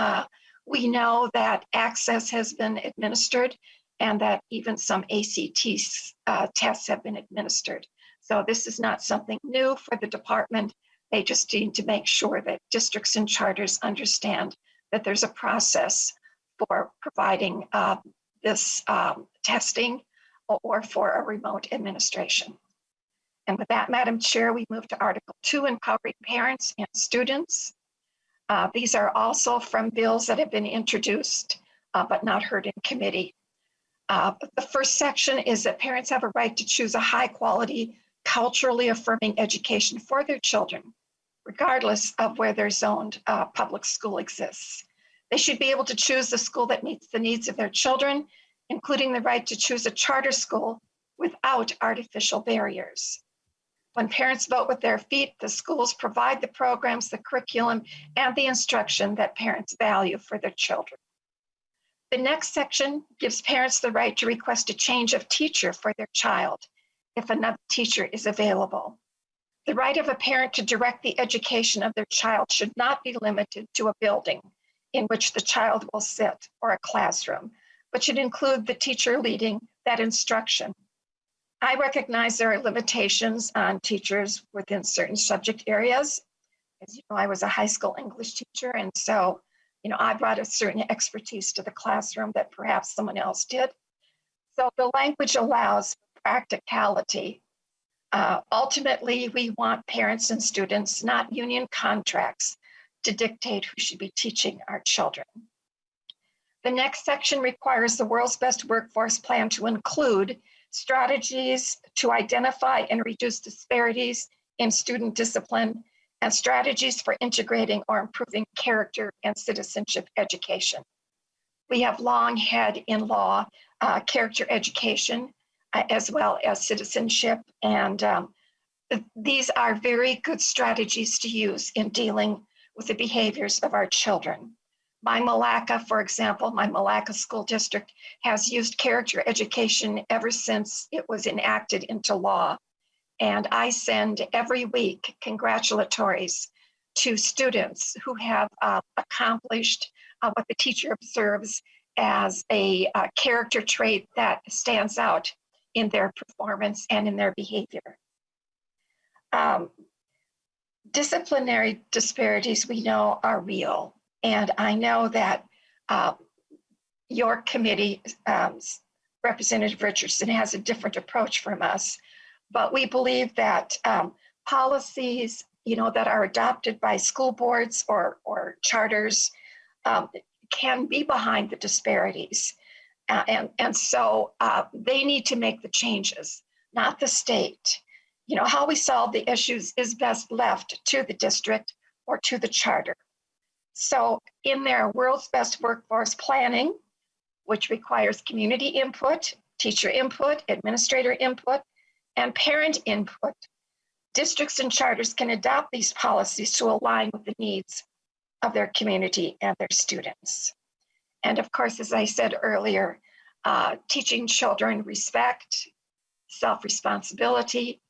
we know that access has been administered and that even some ACT tests have been administered. So this is not something new for the department. They just need to make sure that districts and charters understand that there's a process for providing this testing or for a remote administration. And with that, Madam Chair, we move to Article 2, empowering parents and students. These are also from bills that have been introduced, but not heard in committee. The first section is that parents have a right to choose a high quality, culturally affirming education for their children, regardless of where their zoned public school exists. They should be able to choose the school that meets the needs of their children, including the right to choose a charter school without artificial barriers. When parents vote with their feet, the schools provide the programs, the curriculum, and the instruction that parents value for their children. The next section gives parents the right to request a change of teacher for their child if another teacher is available. The right of a parent to direct the education of their child should not be limited to a building in which the child will sit or a classroom, but should include the teacher leading that instruction. I recognize there are limitations on teachers within certain subject areas. As you know, I was a high school English teacher, and so, I brought a certain expertise to the classroom that perhaps someone else did. So the language allows practicality. Ultimately, we want parents and students, not union contracts, to dictate who should be teaching our children. The next section requires the World's Best Workforce Plan to include strategies to identify and reduce disparities in student discipline and strategies for integrating or improving character and citizenship education. We have long had in law character education as well as citizenship, and these are very good strategies to use in dealing with the behaviors of our children. My Malacca, for example, my Malacca School District has used character education ever since it was enacted into law. And I send every week congratulatories to students who have accomplished what the teacher observes as a character trait that stands out in their performance and in their behavior. Disciplinary disparities we know are real. And I know that your committee, Representative Richardson, has a different approach from us. But we believe that policies, that are adopted by school boards or charters can be behind the disparities. And so they need to make the changes, not the state. How we solve the issues is best left to the district or to the charter. So in their World's Best Workforce Planning, which requires community input, teacher input, administrator input, and parent input, districts and charters can adopt these policies to align with the needs of their community and their students. And of course, as I said earlier, teaching children respect, self-responsibility,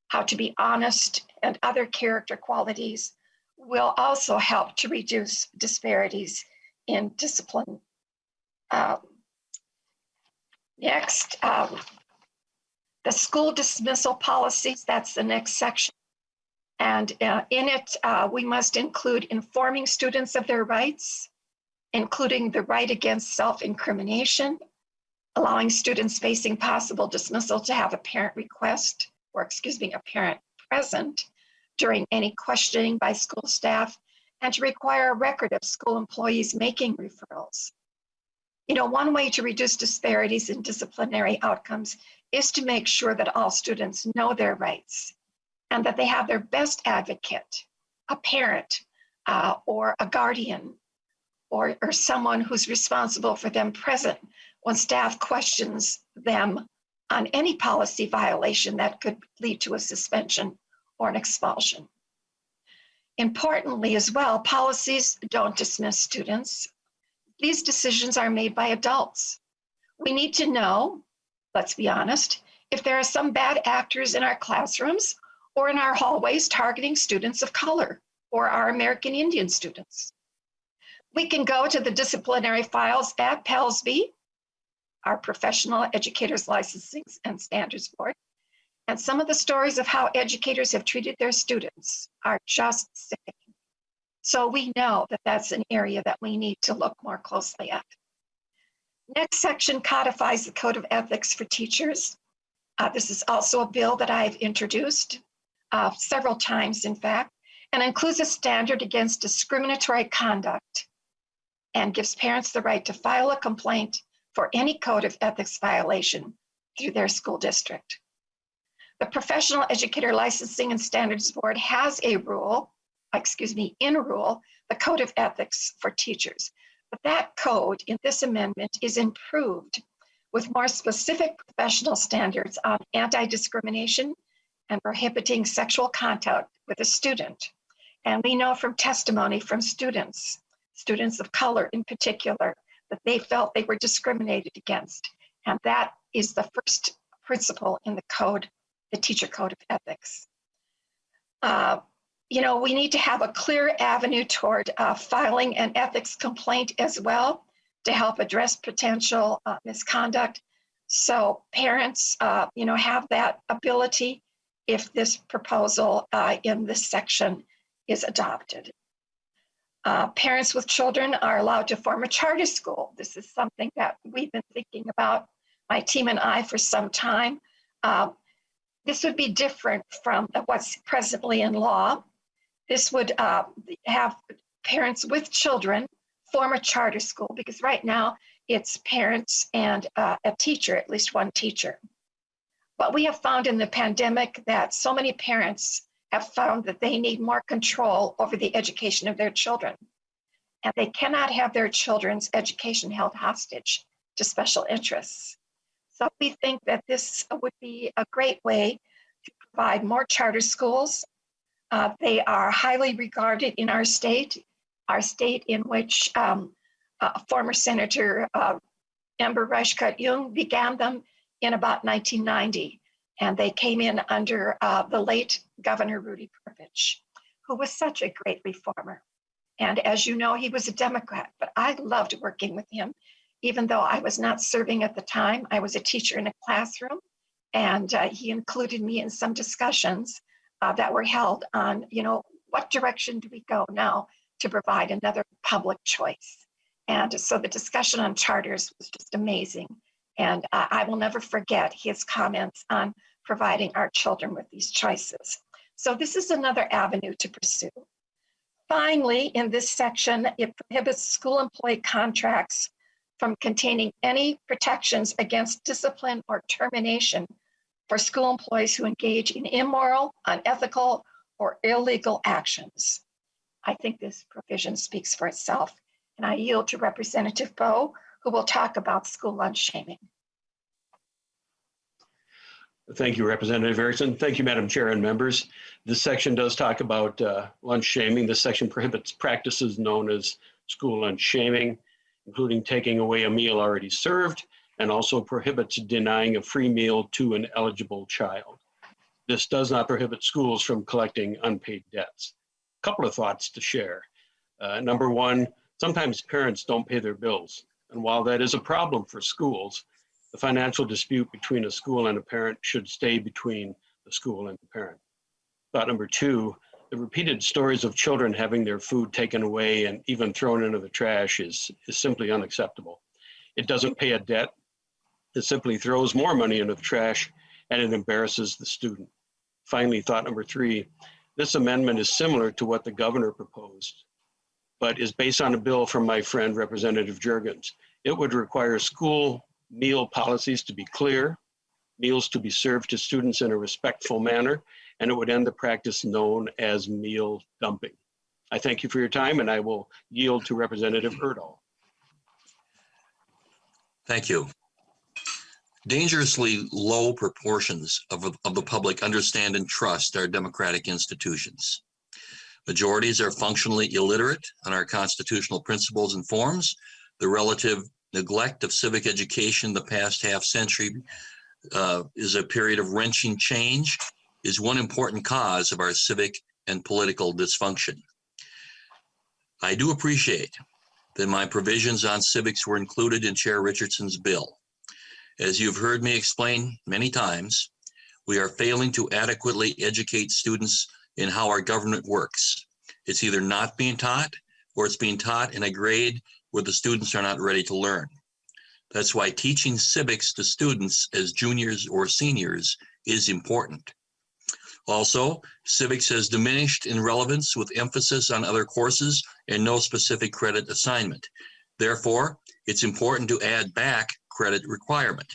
how to be honest, and other character qualities will also help to reduce disparities in discipline. Next, the school dismissal policies, that's the next section. And in it, we must include informing students of their rights, including the right against self-incrimination, allowing students facing possible dismissal to have a parent request, or a parent present during any questioning by school staff, and to require a record of school employees making referrals. One way to reduce disparities in disciplinary outcomes is to make sure that all students know their rights and that they have their best advocate, a parent or a guardian or someone who's responsible for them present when staff questions them on any policy violation that could lead to a suspension or an expulsion. Importantly as well, policies don't dismiss students. These decisions are made by adults. We need to know, let's be honest, if there are some bad actors in our classrooms or in our hallways targeting students of color or our American Indian students. We can go to the disciplinary files at PELSB, our Professional Educators Licensing and Standards Board, And some of the stories of how educators have treated their students are just sickening. So we know that that's an area that we need to look more closely at. Next section codifies the Code of Ethics for teachers. This is also a bill that I've introduced several times, in fact, and includes a standard against discriminatory conduct and gives parents the right to file a complaint for any Code of Ethics violation through their school district. The Professional Educator Licensing and Standards Board has a rule, the Code of Ethics for teachers. But that code in this amendment is improved with more specific professional standards on anti-discrimination and prohibiting sexual contact with a student. And we know from testimony from students of color in particular, that they felt they were discriminated against. And that is the first principle in the code, the Teacher Code of Ethics. We need to have a clear avenue toward filing an ethics complaint as well to help address potential misconduct. So parents, have that ability if this proposal in this section is adopted. Parents with children are allowed to form a charter school. This is something that we've been thinking about, my team and I, for some time. This would be different from what's presently in law. This would have parents with children form a charter school, because right now it's parents and a teacher, at least one teacher. But we have found in the pandemic that so many parents have found that they need more control over the education of their children. And they cannot have their children's education held hostage to special interests. So we think that this would be a great way to provide more charter schools. They are highly regarded in our state in which former Senator Amber Reichert-Jung began them in about 1990. And they came in under the late Governor Rudy Purpich, who was such a great reformer. And as you know, he was a Democrat, but I loved working with him, even though I was not serving at the time. I was a teacher in a classroom, and he included me in some discussions that were held on, what direction do we go now to provide another public choice? And so the discussion on charters was just amazing. And I will never forget his comments on providing our children with these choices. So this is another avenue to pursue. Finally, in this section, it prohibits school employee contracts from containing any protections against discipline or termination for school employees who engage in immoral, unethical, or illegal actions. I think this provision speaks for itself, and I yield to Representative Bowe, who will talk about school lunch shaming. Thank you, Representative Erickson. Thank you, Madam Chair and members. This section does talk about lunch shaming. This section prohibits practices known as school lunch shaming, including taking away a meal already served, and also prohibits denying a free meal to an eligible child. This does not prohibit schools from collecting unpaid debts. A couple of thoughts to share. Number one, sometimes parents don't pay their bills. And while that is a problem for schools, the financial dispute between a school and a parent should stay between the school and the parent. Thought number two, the repeated stories of children having their food taken away and even thrown into the trash is simply unacceptable. It doesn't pay a debt. It simply throws more money into the trash, and it embarrasses the student. Finally, thought number three, this amendment is similar to what the governor proposed, but is based on a bill from my friend, Representative Juergens. It would require school meal policies to be clear, meals to be served to students in a respectful manner, and it would end the practice known as meal dumping. I thank you for your time, and I will yield to Representative Erdahl. Thank you. Dangerously low proportions of the public understand and trust our democratic institutions. Majorities are functionally illiterate on our constitutional principles and forms. The relative neglect of civic education the past half century is a period of wrenching change, is one important cause of our civic and political dysfunction. I do appreciate that my provisions on civics were included in Chair Richardson's bill. As you've heard me explain many times, We are failing to adequately educate students in how our government works. It's either not being taught or it's being taught in a grade where the students are not ready to learn. That's why teaching civics to students as juniors or seniors is important. Also, civics has diminished in relevance with emphasis on other courses and no specific credit assignment. Therefore, it's important to add back credit requirement.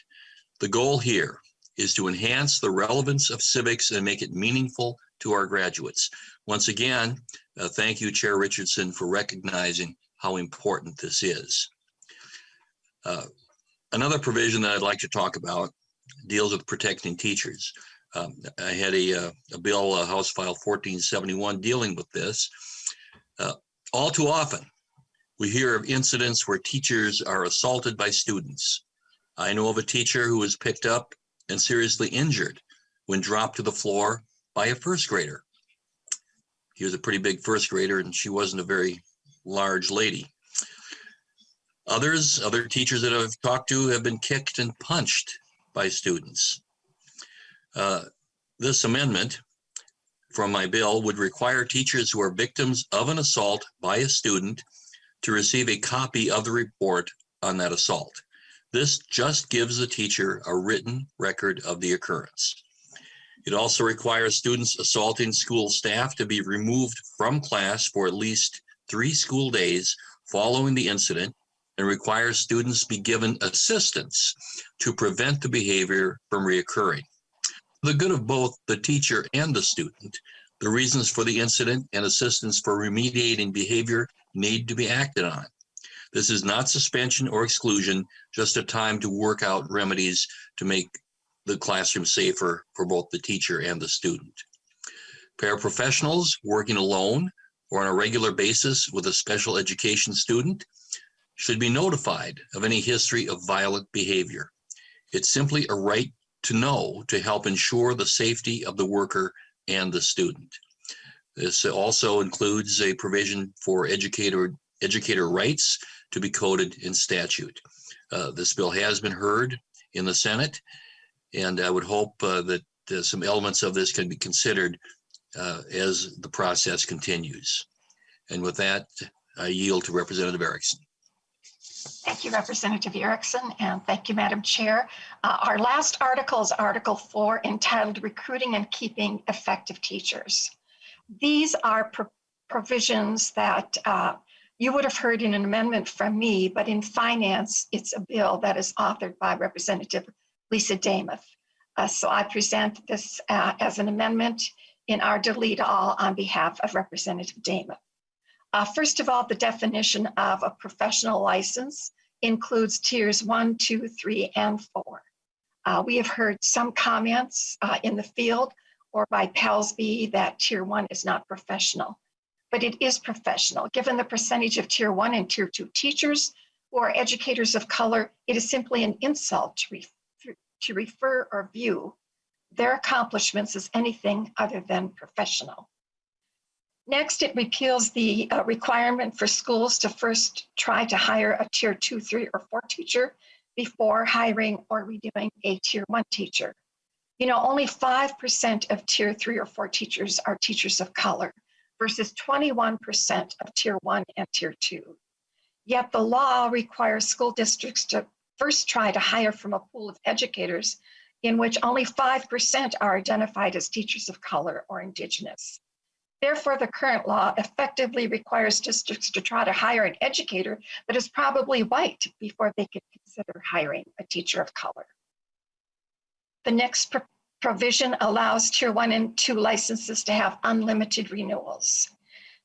The goal here is to enhance the relevance of civics and make it meaningful to our graduates. Once again, thank you, Chair Richardson, for recognizing how important this is. Another provision that I'd like to talk about deals with protecting teachers. I had a bill, House File 1471, dealing with this. All too often, we hear of incidents where teachers are assaulted by students. I know of a teacher who was picked up and seriously injured when dropped to the floor by a first grader. He was a pretty big first grader and she wasn't a very large lady. Other teachers that I've talked to have been kicked and punched by students. This amendment from my bill would require teachers who are victims of an assault by a student to receive a copy of the report on that assault. This just gives the teacher a written record of the occurrence. It also requires students assaulting school staff to be removed from class for at least 3 school days following the incident, and requires students be given assistance to prevent the behavior from reoccurring. For the good of both the teacher and the student, the reasons for the incident and assistance for remediating behavior need to be acted on. This is not suspension or exclusion, just a time to work out remedies to make the classroom safer for both the teacher and the student. Paraprofessionals working alone or on a regular basis with a special education student should be notified of any history of violent behavior. It's simply a right to know to help ensure the safety of the worker and the student. This also includes a provision for educator rights to be coded in statute. This bill has been heard in the Senate, and I would hope that some elements of this can be considered as the process continues. And with that, I yield to Representative Erickson. Thank you, Representative Erickson, and thank you, Madam Chair. Our last article is Article 4, entitled Recruiting and Keeping Effective Teachers. These are provisions that you would have heard in an amendment from me, but in finance, it's a bill that is authored by Representative Lisa Damoth. So I present this as an amendment in our delete all on behalf of Representative Damoth. First of all, the definition of a professional license includes tiers 1, 2, 3, and 4. We have heard some comments in the field or by PALSB that tier 1 is not professional, but it is professional. Given the percentage of tier 1 and tier 2 teachers who are educators of color, it is simply an insult to refer or view their accomplishments as anything other than professional. Next, it repeals the requirement for schools to first try to hire a tier 2, 3, or 4 teacher before hiring or redoing a tier 1 teacher. You know, only 5% of tier 3 or 4 teachers are teachers of color versus 21% of tier 1 and tier 2. Yet the law requires school districts to first try to hire from a pool of educators in which only 5% are identified as teachers of color or Indigenous. Therefore, the current law effectively requires districts to try to hire an educator that is probably white before they can consider hiring a teacher of color. The next provision allows tier 1 and 2 licenses to have unlimited renewals.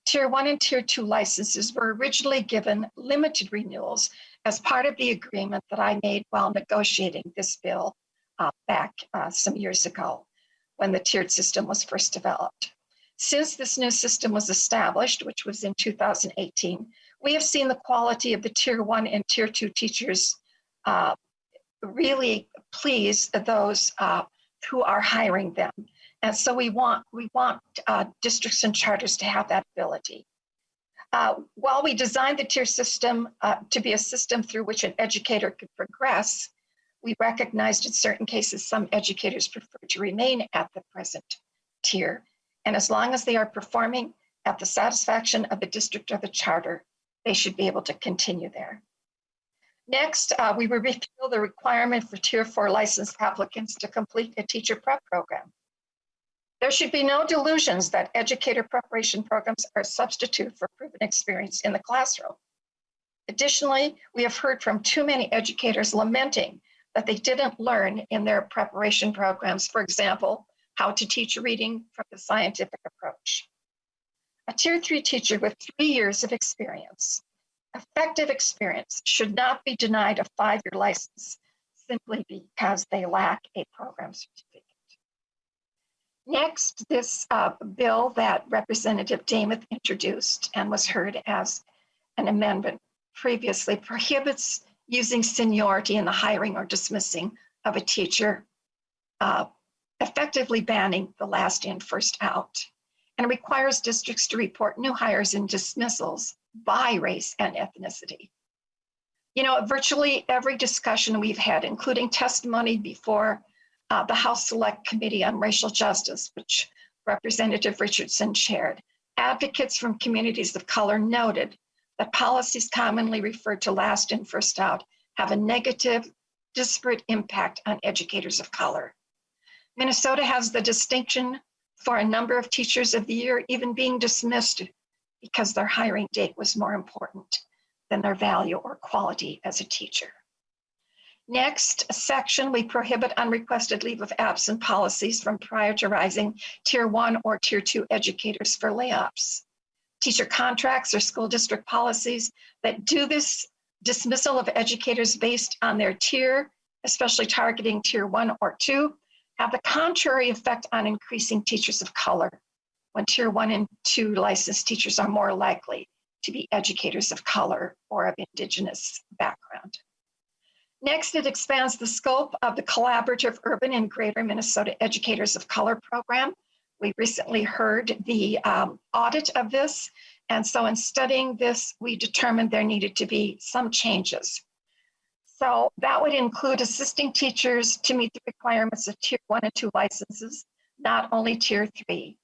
Tier 1 and tier 2 licenses were originally given limited renewals as part of the agreement that I made while negotiating this bill back some years ago when the tiered system was first developed. Since this new system was established, which was in 2018, we have seen the quality of the tier 1 and tier 2 teachers really please those who are hiring them. And so we want districts and charters to have that ability. While we designed the tier system to be a system through which an educator could progress, we recognized in certain cases some educators prefer to remain at the present tier. And as long as they are performing at the satisfaction of the district or the charter, they should be able to continue there. Next, we will repeal the requirement for Tier 4 licensed applicants to complete a teacher prep program. There should be no delusions that educator preparation programs are a substitute for proven experience in the classroom. Additionally, we have heard from too many educators lamenting that they didn't learn in their preparation programs, for example, how to teach reading from the scientific approach. A Tier 3 teacher with 3 years of experience, effective experience, should not be denied a 5-year license simply because they lack a program certificate. Next, this bill that Representative Dameth introduced and was heard as an amendment previously prohibits using seniority in the hiring or dismissing of a teacher, effectively banning the last in, first out, and requires districts to report new hires and dismissals by race and ethnicity. You know, virtually every discussion we've had, including testimony before the House Select Committee on Racial Justice, which Representative Richardson chaired, advocates from communities of color noted that policies commonly referred to last in, first out have a negative, disparate impact on educators of color. Minnesota has the distinction for a number of teachers of the year even being dismissed because their hiring date was more important than their value or quality as a teacher. Next section, we prohibit unrequested leave of absence policies from prioritizing Tier 1 or Tier 2 educators for layoffs. Teacher contracts or school district policies that do this dismissal of educators based on their tier, especially targeting Tier 1 or 2, have the contrary effect on increasing teachers of color when Tier 1 and 2 licensed teachers are more likely to be educators of color or of Indigenous background. Next, it expands the scope of the Collaborative Urban and Greater Minnesota Educators of Color program. We recently heard the audit of this, and so in studying this, we determined there needed to be some changes. So that would include assisting teachers to meet the requirements of Tier 1 and 2 licenses, not only Tier 3,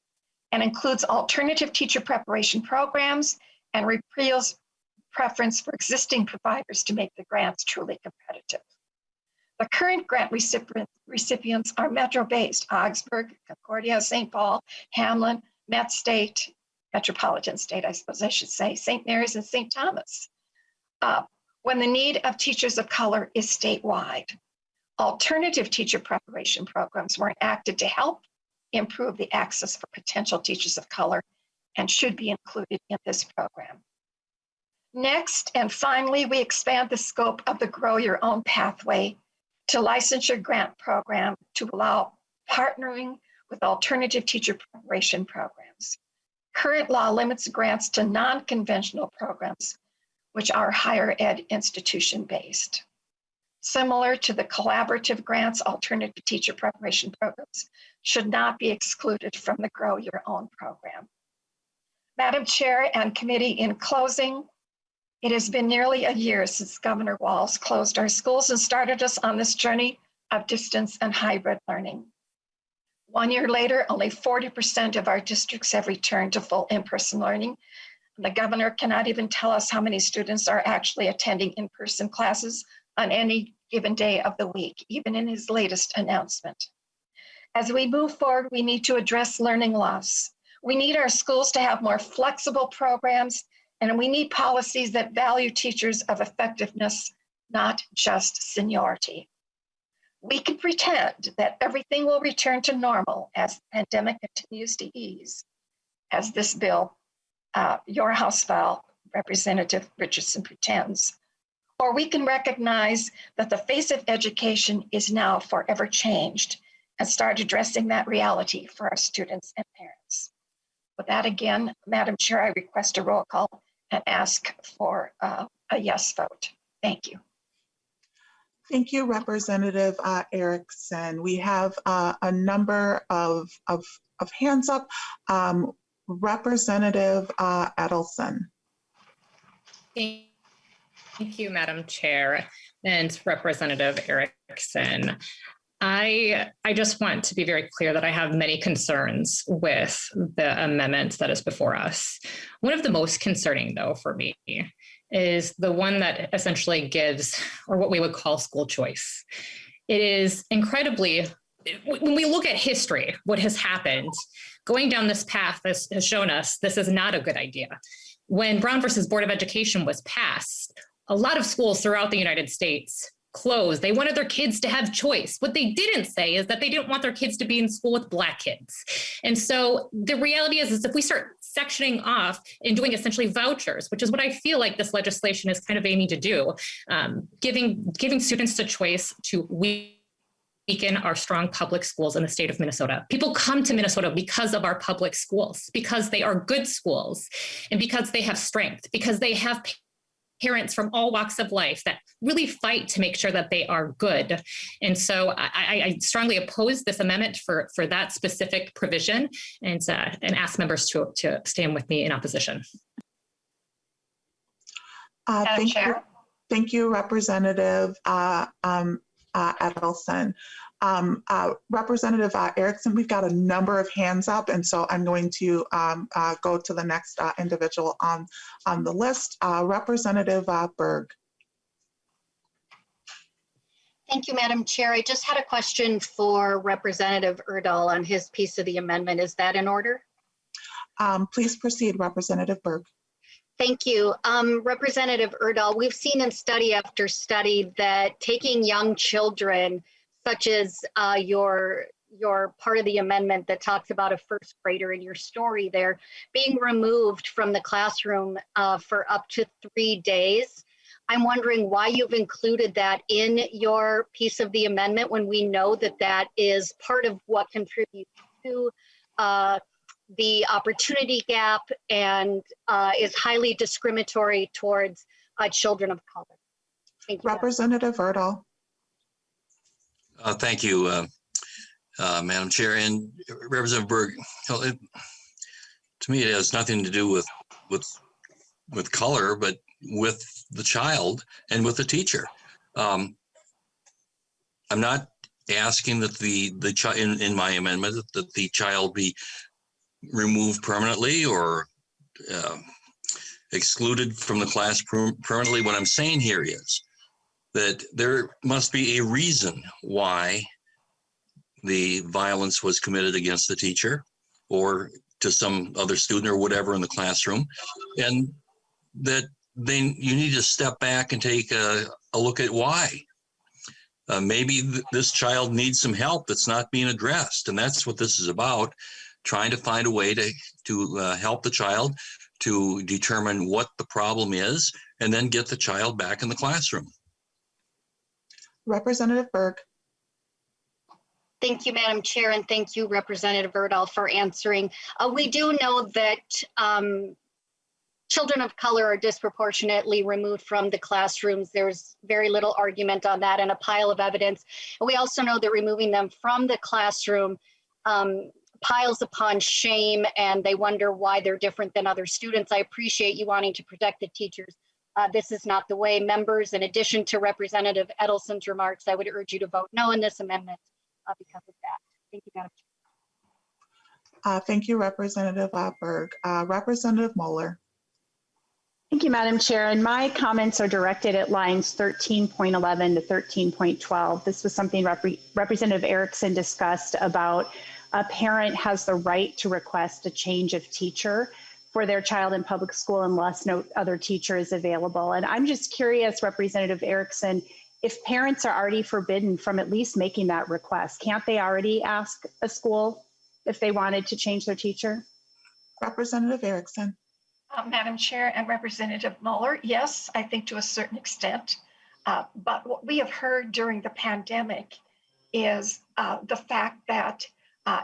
and includes alternative teacher preparation programs and repeals preference for existing providers to make the grants truly competitive. The current grant recipients are metro-based: Augsburg, Concordia, St. Paul, Hamlin, Met State, Metropolitan State, I suppose I should say, St. Mary's and St. Thomas. When the need of teachers of color is statewide, alternative teacher preparation programs were enacted to help improve the access for potential teachers of color and should be included in this program. Next, and finally, we expand the scope of the Grow Your Own Pathway to licensure grant program to allow partnering with alternative teacher preparation programs. Current law limits grants to non-conventional programs, which are higher ed institution-based. Similar to the collaborative grants, alternative teacher preparation programs should not be excluded from the Grow Your Own program. Madam Chair and committee, in closing, it has been nearly a year since Governor Walz closed our schools and started us on this journey of distance and hybrid learning. 1 year later, only 40% of our districts have returned to full in-person learning. And the governor cannot even tell us how many students are actually attending in-person classes on any given day of the week, even in his latest announcement. As we move forward, we need to address learning loss. We need our schools to have more flexible programs, and we need policies that value teachers of effectiveness, not just seniority. We can pretend that everything will return to normal as the pandemic continues to ease, as this bill, your House file, Representative Richardson, pretends. Or we can recognize that the face of education is now forever changed and start addressing that reality for our students and parents. With that, again, Madam Chair, I request a roll call and ask for a yes vote. Thank you. Thank you, Representative Erickson. We have a number of hands up. Representative Edelson. Thank you, Madam Chair and Representative Erickson. I just want to be very clear that I have many concerns with the amendment that is before us. One of the most concerning, though, for me is the one that essentially gives, or what we would call, school choice. It is incredibly, when we look at history, what has happened, going down this path has shown us this is not a good idea. When Brown versus Board of Education was passed, a lot of schools throughout the United States closed. They wanted their kids to have choice. What they didn't say is that they didn't want their kids to be in school with Black kids. And so the reality is if we start sectioning off and doing essentially vouchers, which is what I feel like this legislation is kind of aiming to do, giving students the choice to weaken our strong public schools in the state of Minnesota. People come to Minnesota because of our public schools, because they are good schools, and because they have strength, because they have parents from all walks of life that really fight to make sure that they are good. And so I strongly oppose this amendment for that specific provision, and ask members to stand with me in opposition. Thank you, Representative Edelson. Representative Erickson, we've got a number of hands up, and so I'm going to go to the next individual on the list. Representative Berg. Thank you, Madam Chair. I just had a question for Representative Erdahl on his piece of the amendment. Is that in order? Please proceed, Representative Berg. Thank you. Representative Erdahl, we've seen in study after study that taking young children, such as your part of the amendment that talks about a first grader in your story there, being removed from the classroom for up to 3 days. I'm wondering why you've included that in your piece of the amendment when we know that that is part of what contributes to the opportunity gap and is highly discriminatory towards children of color. Thank you. Representative Erdahl. Thank you, Madam Chair. And Representative Berg, to me, it has nothing to do with color, but with the child and with the teacher. I'm not asking that the child in my amendment that the child be removed permanently or excluded from the class permanently. What I'm saying here is that there must be a reason why the violence was committed against the teacher or to some other student or whatever in the classroom, and that then you need to step back and take a look at why. Maybe this child needs some help that's not being addressed, and that's what this is about, trying to find a way to help the child to determine what the problem is and then get the child back in the classroom. Representative Berg. Thank you, Madam Chair, and thank you, Representative Erdahl, for answering. We do know that children of color are disproportionately removed from the classrooms. There's very little argument on that and a pile of evidence. And we also know that removing them from the classroom piles upon shame, and they wonder why they're different than other students. I appreciate you wanting to protect the teachers. This is not the way. Members, in addition to Representative Edelson's remarks, I would urge you to vote no in this amendment because of that. Thank you, Madam Chair. Thank you, Representative Berg. Representative Moeller. Thank you, Madam Chair. And my comments are directed at lines 13.11 to 13.12. This was something Representative Erickson discussed about a parent has the right to request a change of teacher for their child in public school unless no other teacher is available. And I'm just curious, Representative Erickson, if parents are already forbidden from at least making that request, can't they already ask a school if they wanted to change their teacher? Representative Erickson. Madam Chair and Representative Mueller, yes, I think to a certain extent. But what we have heard during the pandemic is the fact that,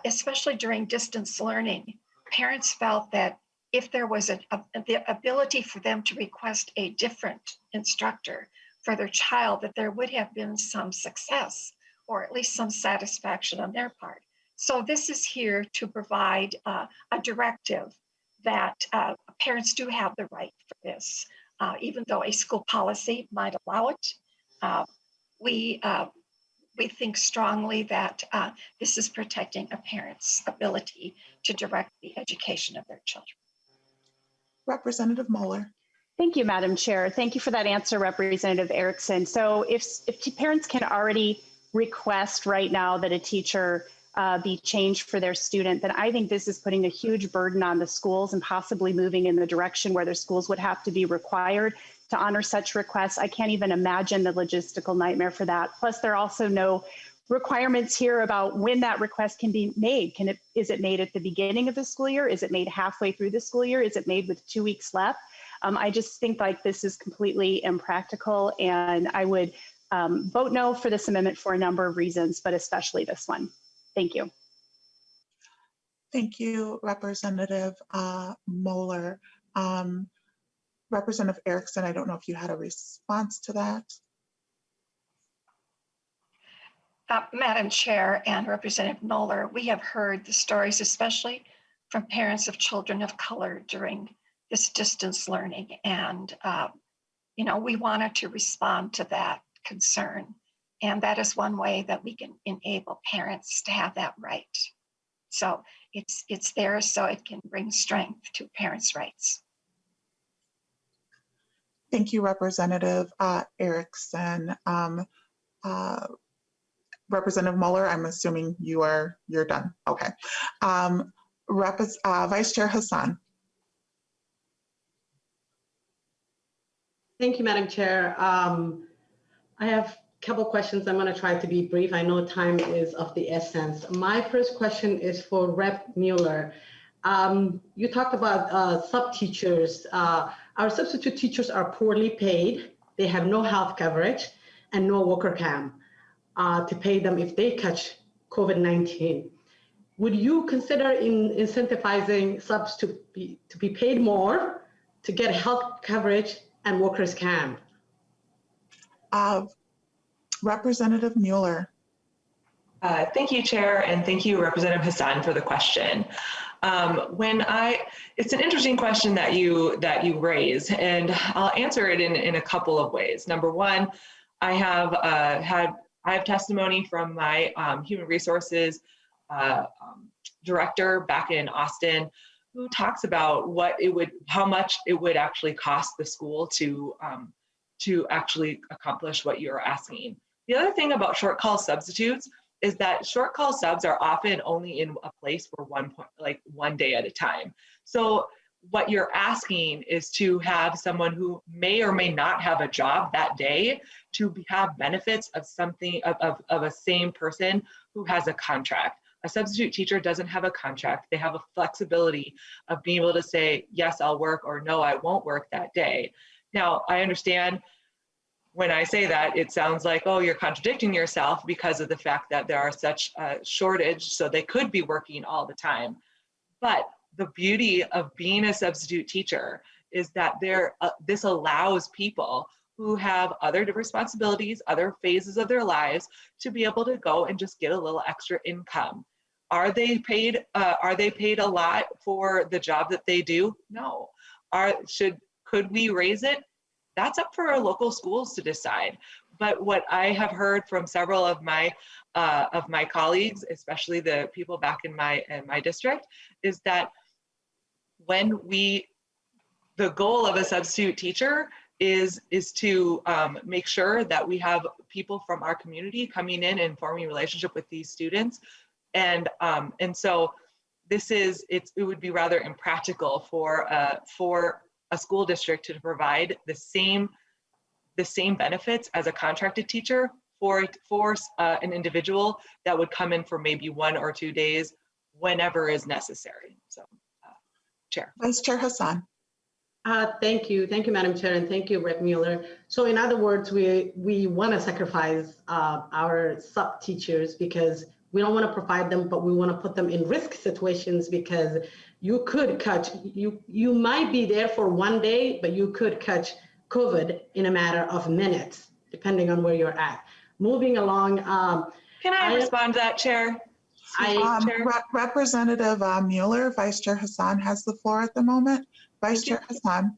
especially during distance learning, parents felt that if there was the ability for them to request a different instructor for their child, that there would have been some success or at least some satisfaction on their part. So this is here to provide a directive that parents do have the right for this, even though a school policy might allow it. We we think strongly that this is protecting a parent's ability to direct the education of their children. Representative Moeller. Thank you, Madam Chair. Thank you for that answer, Representative Erickson. So if parents can already request right now that a teacher be changed for their student, then I think this is putting a huge burden on the schools and possibly moving in the direction where the schools would have to be required to honor such requests. I can't even imagine the logistical nightmare for that. Plus, there are also no requirements here about when that request can be made. Is it made at the beginning of the school year? Is it made halfway through the school year? Is it made with 2 weeks left? I just think like this is completely impractical, and I would vote no for this amendment for a number of reasons, but especially this one. Thank you. Thank you, Representative Moeller. Representative Erickson, I don't know if you had a response to that. Madam Chair and Representative Moeller, we have heard the stories, especially from parents of children of color during this distance learning. And, you know, we wanted to respond to that concern. And that is one way that we can enable parents to have that right. So it's there so it can bring strength to parents' rights. Thank you, Representative Erickson. Representative Moeller, I'm assuming you're done. Okay. Vice Chair Hassan. Thank you, Madam Chair. I have a couple questions. I'm going to try to be brief. I know time is of the essence. My first question is for Rep. Mueller. You talked about sub-teachers. Our substitute teachers are poorly paid. They have no health coverage and no worker camp to pay them if they catch COVID-19. Would you consider incentivizing subs to be paid more to get health coverage and workers camp? Representative Mueller. Thank you, Chair, and thank you, Representative Hassan, for the question. It's an interesting question that you raise, and I'll answer it in a couple of ways. Number one, I have testimony from my human resources director back in Austin, who talks about how much it would actually cost the school to actually accomplish what you're asking. The other thing about short call substitutes is that short call subs are often only in a place for one day at a time. So what you're asking is to have someone who may or may not have a job that day to have benefits of something of a same person who has a contract. A substitute teacher doesn't have a contract. They have a flexibility of being able to say, yes, I'll work, or no, I won't work that day. Now, I understand when I say that, it sounds like, oh, you're contradicting yourself because of the fact that there are such a shortage, so they could be working all the time. But the beauty of being a substitute teacher is that this allows people who have other responsibilities, other phases of their lives, to be able to go and just get a little extra income. Are they paid a lot for the job that they do? No. Could we raise it? That's up for our local schools to decide. But what I have heard from several of my colleagues, especially the people back in my district, is that the goal of a substitute teacher is to make sure that we have people from our community coming in and forming a relationship with these students, and so it would be rather impractical for a school district to provide the same benefits as a contracted teacher for an individual that would come in for maybe 1 or 2 days whenever is necessary. So, Chair. Vice Chair Hassan. Thank you, Madam Chair, and thank you, Rep. Mueller. So in other words, we want to sacrifice our sub teachers because we don't want to provide them, but we want to put them in risk situations because you could catch, you might be there for 1 day, but you could catch COVID in a matter of minutes, depending on where you're at. Moving along. Can I respond to that, Chair? Representative Mueller, Vice Chair Hassan has the floor at the moment. Vice Chair Hassan.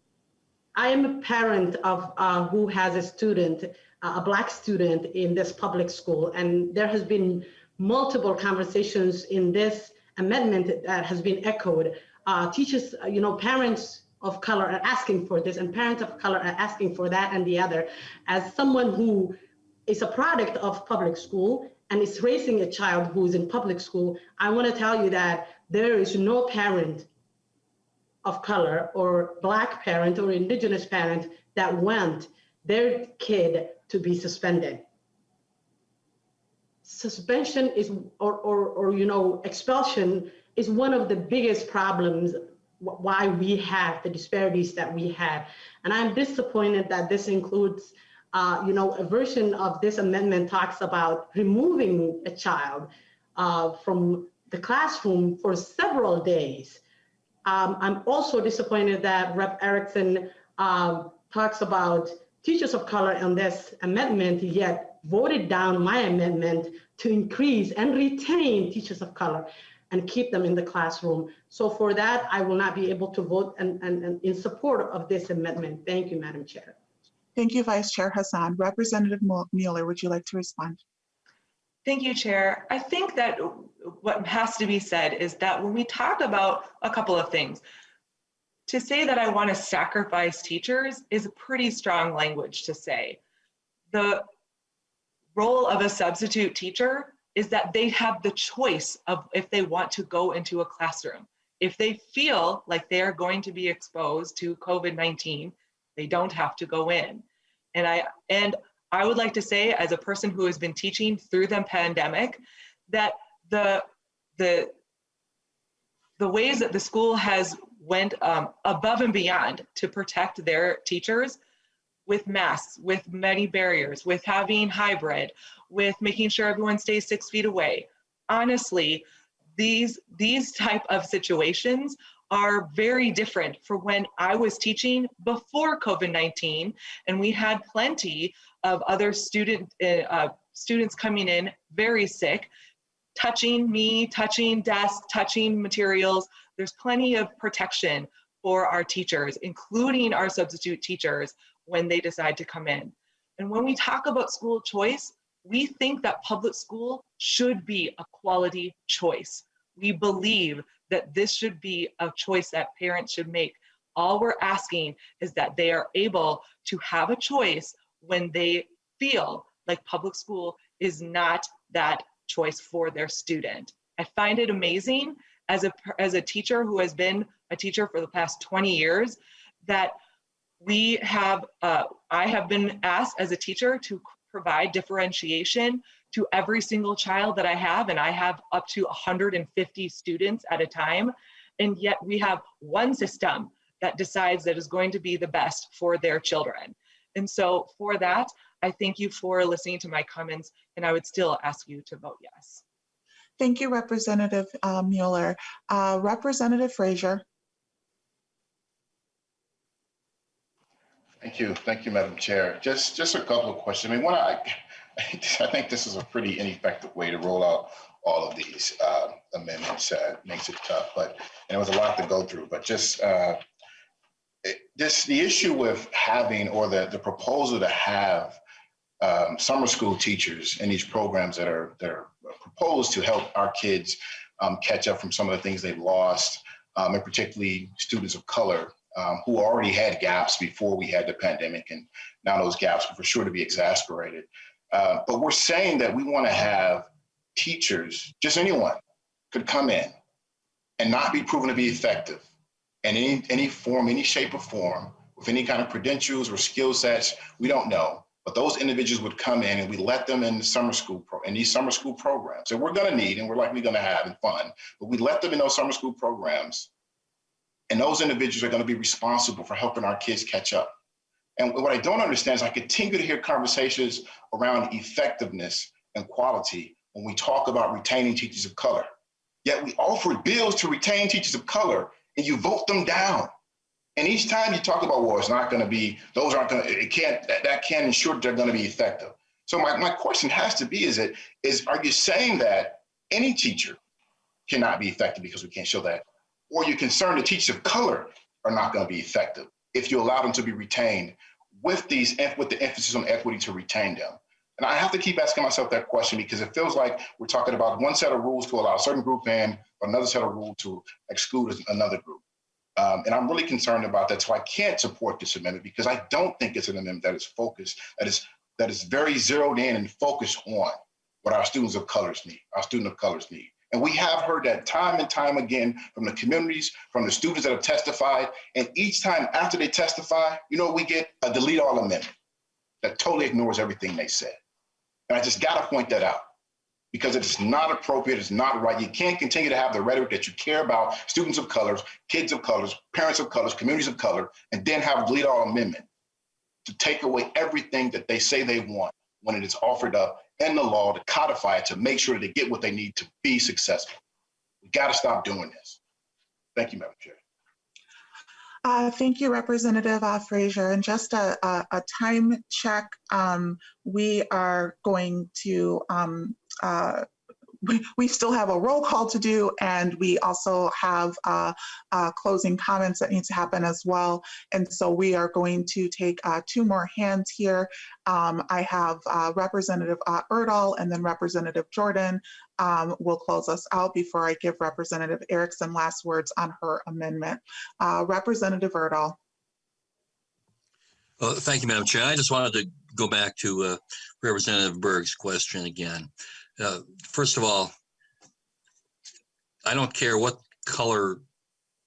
I am a parent of who has a student a Black student in this public school. And there has been multiple conversations in this amendment that has been echoed. Teachers, parents of color are asking for this, and parents of color are asking for that and the other. As someone who is a product of public school and is raising a child who is in public school, I want to tell you that there is no parent of color or Black parent or Indigenous parent that want their kid to be suspended. Suspension is, or expulsion is one of the biggest problems why we have the disparities that we have. And I'm disappointed that this includes, a version of this amendment talks about removing a child from the classroom for several days. I'm also disappointed that Rep. Erickson talks about teachers of color on this amendment, yet voted down my amendment to increase and retain teachers of color and keep them in the classroom. So for that, I will not be able to vote and in support of this amendment. Thank you, Madam Chair. Thank you, Vice Chair Hassan. Representative Mueller, would you like to respond? Thank you, Chair. I think that what has to be said is that when we talk about a couple of things, to say that I want to sacrifice teachers is a pretty strong language to say. The role of a substitute teacher is that they have the choice of if they want to go into a classroom. If they feel like they are going to be exposed to COVID-19, they don't have to go in. And I would like to say, as a person who has been teaching through the pandemic, that the ways that the school has went above and beyond to protect their teachers with masks, with many barriers, with having hybrid, with making sure everyone stays 6 feet away. Honestly, these type of situations are very different from when I was teaching before COVID-19, and we had plenty of other students coming in very sick, touching me, touching desks, touching materials. There's plenty of protection for our teachers, including our substitute teachers, when they decide to come in. And when we talk about school choice, we think that public school should be a quality choice. We believe that this should be a choice that parents should make. All we're asking is that they are able to have a choice when they feel like public school is not that choice for their student. I find it amazing as a teacher who has been a teacher for the past 20 years that I have been asked as a teacher to provide differentiation to every single child that I have, and I have up to 150 students at a time, and yet we have one system that decides that is going to be the best for their children. And so for that, I thank you for listening to my comments, and I would still ask you to vote yes. Thank you, Representative Mueller. Representative Frazier. Thank you, Madam Chair. Just a couple of questions. I mean, I think this is a pretty ineffective way to roll out all of these amendments. Makes it tough, and it was a lot to go through. But just the issue with having, or the proposal to have summer school teachers in these programs that are proposed to help our kids catch up from some of the things they've lost, and particularly students of color. Who already had gaps before we had the pandemic, and now those gaps are for sure to be exacerbated. But we're saying that we want to have teachers, just anyone, could come in and not be proven to be effective in any form, any shape or form, with any kind of credentials or skill sets, we don't know. But those individuals would come in and we let them in the summer school these summer school programs that we're going to need and we're likely going to have and fund. But we let them in those summer school programs. And those individuals are going to be responsible for helping our kids catch up. And what I don't understand is I continue to hear conversations around effectiveness and quality when we talk about retaining teachers of color. Yet we offer bills to retain teachers of color and you vote them down. And each time you talk about, well, it's not going to be, those aren't going to, that can't ensure that they're going to be effective. So my question has to be, are you saying that any teacher cannot be effective because we can't show that? Or are you concerned that teachers of color are not going to be effective if you allow them to be retained? with the emphasis on equity to retain them? And I have to keep asking myself that question because it feels like we're talking about one set of rules to allow a certain group in, or another set of rules to exclude another group. And I'm really concerned about that. So I can't support this amendment because I don't think it's an amendment that is focused, that is very zeroed in and focused on what our students of colors need, And we have heard that time and time again from the communities, from the students that have testified. And each time after they testify, we get a delete all amendment that totally ignores everything they said. And I just got to point that out because it's not appropriate. It's not right. You can't continue to have the rhetoric that you care about students of colors, kids of colors, parents of colors, communities of color, and then have a delete all amendment to take away everything that they say they want when it is offered up in the law to codify it, to make sure that they get what they need to be successful. We got to stop doing this. Thank you, Madam Chair. Thank you, Representative Frazier. And just a time check, we are going to, we still have a roll call to do, and we also have closing comments that need to happen as well. And so we are going to take 2 more hands here. I have Representative Erdahl and then Representative Jordan will close us out before I give Representative Erickson last words on her amendment. Representative Erdahl. Well, thank you, Madam Chair. I just wanted to go back to Representative Berg's question again. First of all, I don't care what color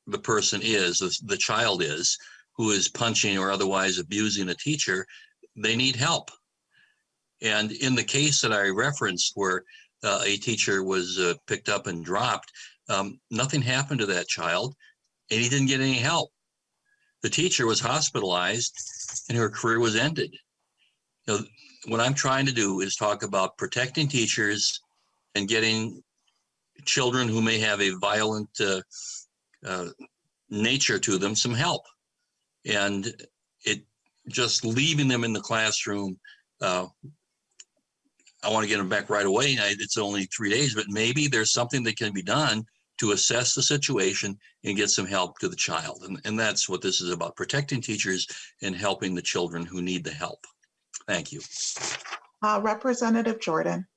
the person is, the child is, who is punching or otherwise abusing a teacher, they need help. And in the case that I referenced where a teacher was picked up and dropped, nothing happened to that child and he didn't get any help. The teacher was hospitalized and her career was ended. What I'm trying to do is talk about protecting teachers and getting children who may have a violent nature to them some help. And it just leaving them in the classroom, I want to get them back right away. It's only 3 days, but maybe there's something that can be done to assess the situation and get some help to the child. And that's what this is about, protecting teachers and helping the children who need the help. Thank you. Representative Jordan.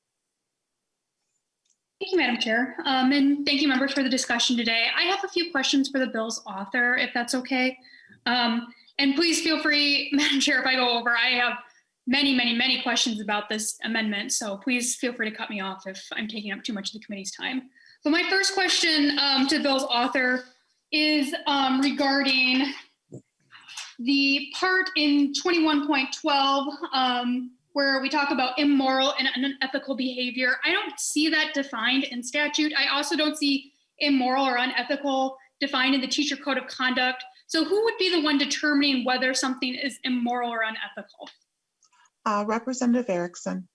Thank you, Madam Chair. And thank you, members, for the discussion today. I have a few questions for the bill's author, if that's okay. And please feel free, Madam Chair, if I go over, I have many questions about this amendment. So please feel free to cut me off if I'm taking up too much of the committee's time. But my first question to the bill's author is regarding the part in 21.12 where we talk about immoral and unethical behavior. I don't see that defined in statute. I also don't see immoral or unethical defined in the Teacher Code of Conduct. So who would be the one determining whether something is immoral or unethical? Representative Erickson.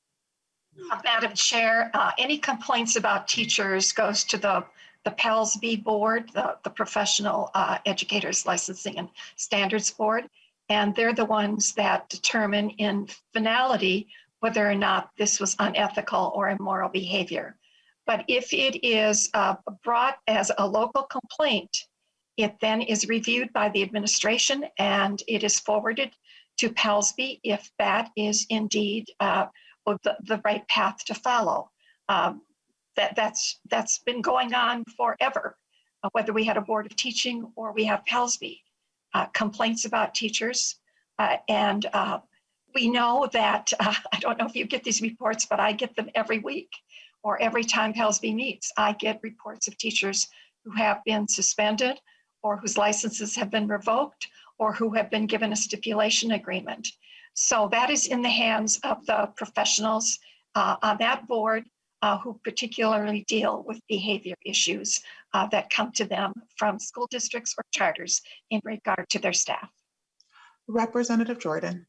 Madam Chair, any complaints about teachers goes to the PALSB board, the Professional Educators Licensing and Standards Board, and they're the ones that determine in finality whether or not this was unethical or immoral behavior. But if it is brought as a local complaint, it then is reviewed by the administration and it is forwarded to PALSB if that is indeed the right path to follow. That's been going on forever, whether we had a board of teaching or we have PALSB. Complaints about teachers. And we know that, I don't know if you get these reports, but I get them every week or every time PALSB meets. I get reports of teachers who have been suspended or whose licenses have been revoked or who have been given a stipulation agreement. So that is in the hands of the professionals on that board who particularly deal with behavior issues that come to them from school districts or charters in regard to their staff. Representative Jordan.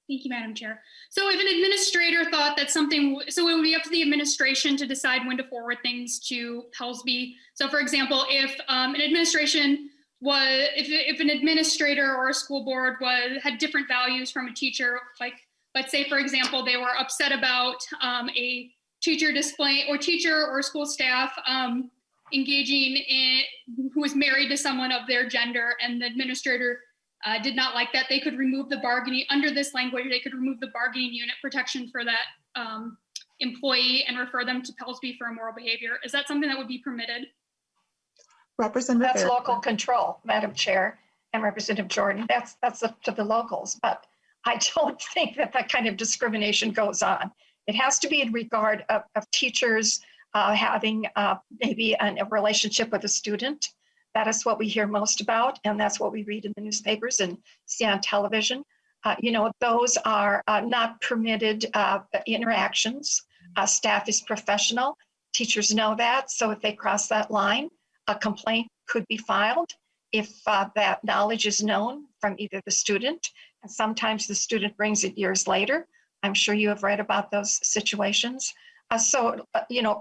Thank you, Madam Chair. So if an administrator thought that something, so it would be up to the administration to decide when to forward things to PALSB. So for example, if an administration was, if an administrator or a school board had different values from a teacher, like let's say, for example, they were upset about a teacher display or teacher or school staff engaging in, who was married to someone of their gender, and the administrator did not like that. They could remove the bargaining, under this language, they could remove the bargaining unit protection for that employee and refer them to Pellsby for immoral behavior. Is that something that would be permitted? Representative That's Erickson. local control, Madam Chair and Representative Jordan. That's up to the locals, but I don't think that that kind of discrimination goes on. It has to be in regard of teachers having maybe a relationship with a student. That is what we hear most about, and that's what we read in the newspapers and see on television. Those are not permitted interactions. Staff is professional. Teachers know that, so if they cross that line, a complaint could be filed if that knowledge is known from either the student, and sometimes the student brings it years later. I'm sure you have read about those situations.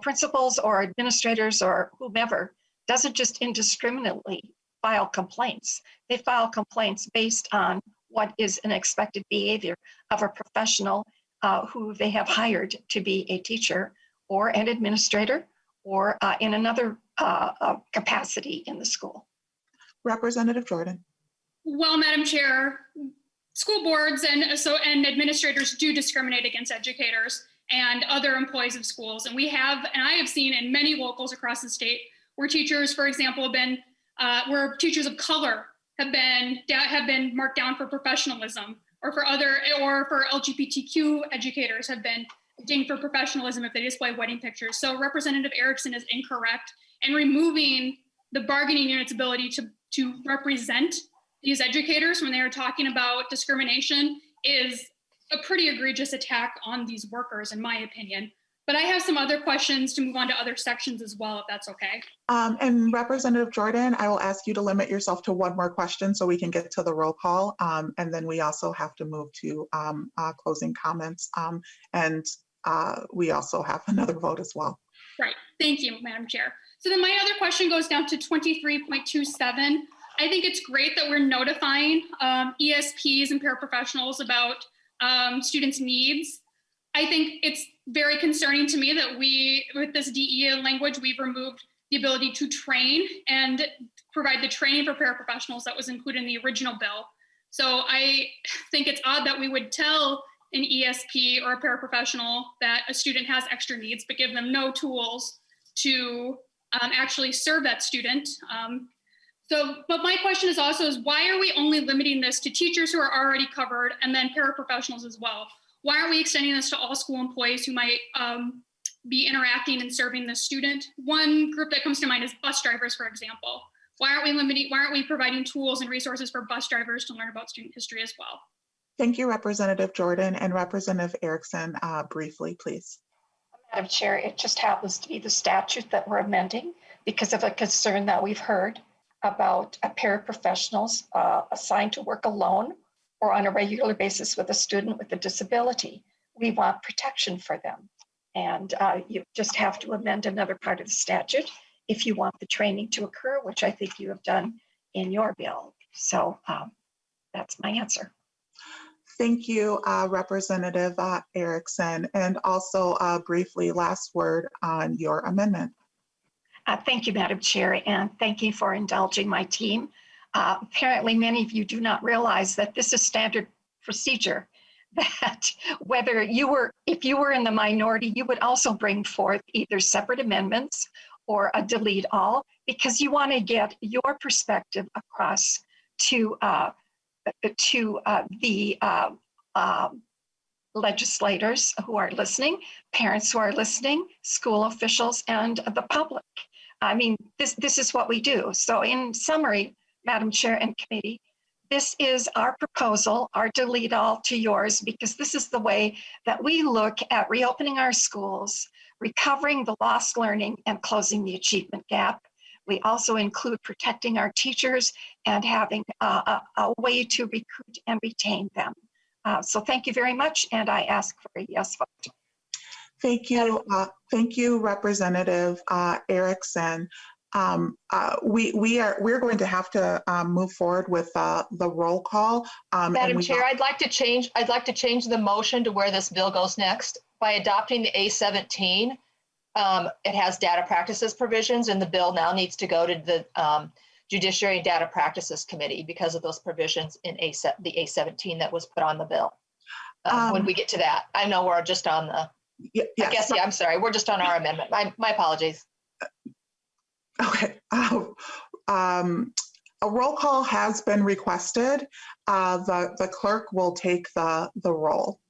Principals or administrators or whomever doesn't just indiscriminately file complaints. They file complaints based on what is an expected behavior of a professional who they have hired to be a teacher or an administrator or in another capacity in the school. Representative Jordan. Well, Madam Chair, school boards and administrators do discriminate against educators and other employees of schools. And I have seen in many locals across the state where teachers, for example, have been, where teachers of color have been marked down for professionalism, or for LGBTQ educators have been dinged for professionalism if they display wedding pictures. So Representative Erickson is incorrect, and removing the bargaining unit's ability to represent these educators when they are talking about discrimination is a pretty egregious attack on these workers, in my opinion. But I have some other questions to move on to other sections as well, if that's okay. And Representative Jordan, I will ask you to limit yourself to one more question so we can get to the roll call. And then we also have to move to closing comments. And we also have another vote as well. Right. Thank you, Madam Chair. So then my other question goes down to 23.27. I think it's great that we're notifying ESPs and paraprofessionals about students' needs. I think it's very concerning to me that with this DE language, we've removed the ability to train and provide the training for paraprofessionals that was included in the original bill. So I think it's odd that we would tell an ESP or a paraprofessional that a student has extra needs, but give them no tools to actually serve that student. But my question is why are we only limiting this to teachers who are already covered and then paraprofessionals as well? Why aren't we extending this to all school employees who might be interacting and serving the student? One group that comes to mind is bus drivers, for example. Why aren't we providing tools and resources for bus drivers to learn about student history as well? Thank you, Representative Jordan. And Representative Erickson, briefly, please. Madam Chair, it just happens to be the statute that we're amending because of a concern that we've heard about paraprofessionals assigned to work alone or on a regular basis with a student with a disability. We want protection for them. And you just have to amend another part of the statute if you want the training to occur, which I think you have done in your bill. So that's my answer. Thank you, Representative Erickson. And also briefly, last word on your amendment. Thank you, Madam Chair, and thank you for indulging my team. Apparently, many of you do not realize that this is standard procedure, that if you were in the minority, you would also bring forth either separate amendments or a delete all, because you want to get your perspective across to the legislators who are listening, parents who are listening, school officials, and the public. I mean, this is what we do. So in summary, Madam Chair and committee, this is our proposal, our delete all to yours, because this is the way that we look at reopening our schools, recovering the lost learning, and closing the achievement gap. We also include protecting our teachers and having a way to recruit and retain them. So thank you very much, and I ask for a yes vote. Thank you, Representative Erickson. We're going to have to move forward with the roll call. Madam Chair, I'd like to change the motion to where this bill goes next. By adopting the A17, it has data practices provisions, and the bill now needs to go to the Judiciary Data Practices Committee because of those provisions in the A17 that was put on the bill. When we get to that, I know we're just on the, I'm sorry, we're just on our amendment. My apologies. Okay. A roll call has been requested. The clerk will take the roll.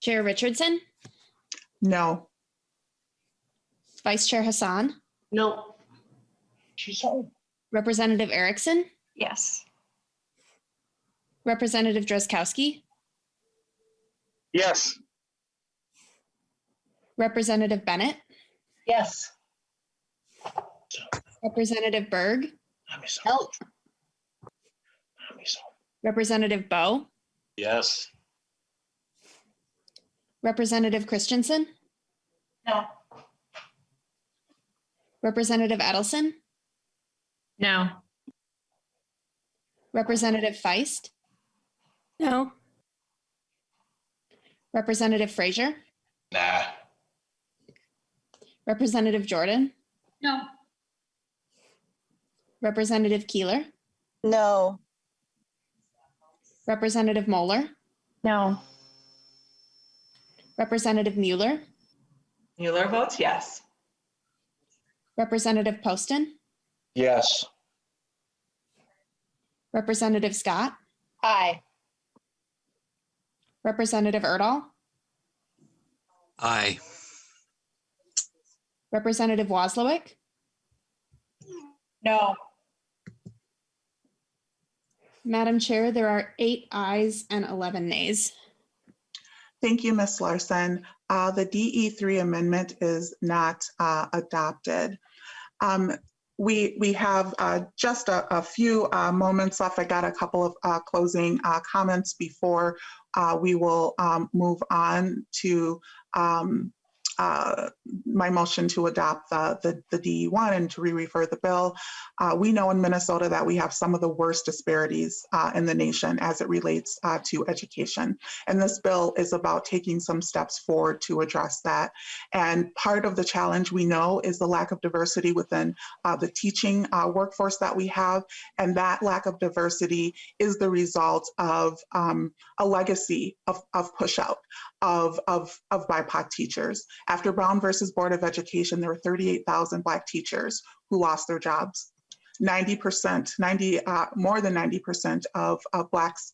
Chair Richardson, No. Vice Chair Hassan, No. She's home. Representative Erickson, Yes. Representative Drazkowski, Yes. Representative Bennett, Yes. Representative Berg, Help. Representative Bowe, Yes. Representative Christensen, No. Representative Edelson, No. Representative Feist, No. Representative Frazier, Nah. Representative Jordan, No. Representative Keeler, No. Representative Moeller, No. Representative Mueller, Mueller votes yes. Representative Poston, Yes. Representative Scott, Aye. Representative Erdahl, Aye. Representative Wozlowick, No. Madam Chair, there are 8 ayes and 11 nays. Thank you, Ms. Larson. The DE3 amendment is not adopted. We have just a few moments left. I got a couple of closing comments before we will move on to my motion to adopt the DE1 and to re-refer the bill. We know in Minnesota that we have some of the worst disparities in the nation as it relates to education. And this bill is about taking some steps forward to address that. And part of the challenge we know is the lack of diversity within the teaching workforce that we have. And that lack of diversity is the result of a legacy of push out of BIPOC teachers. After Brown versus Board of Education, there were 38,000 Black teachers who lost their jobs. 90%, more than 90% of Blacks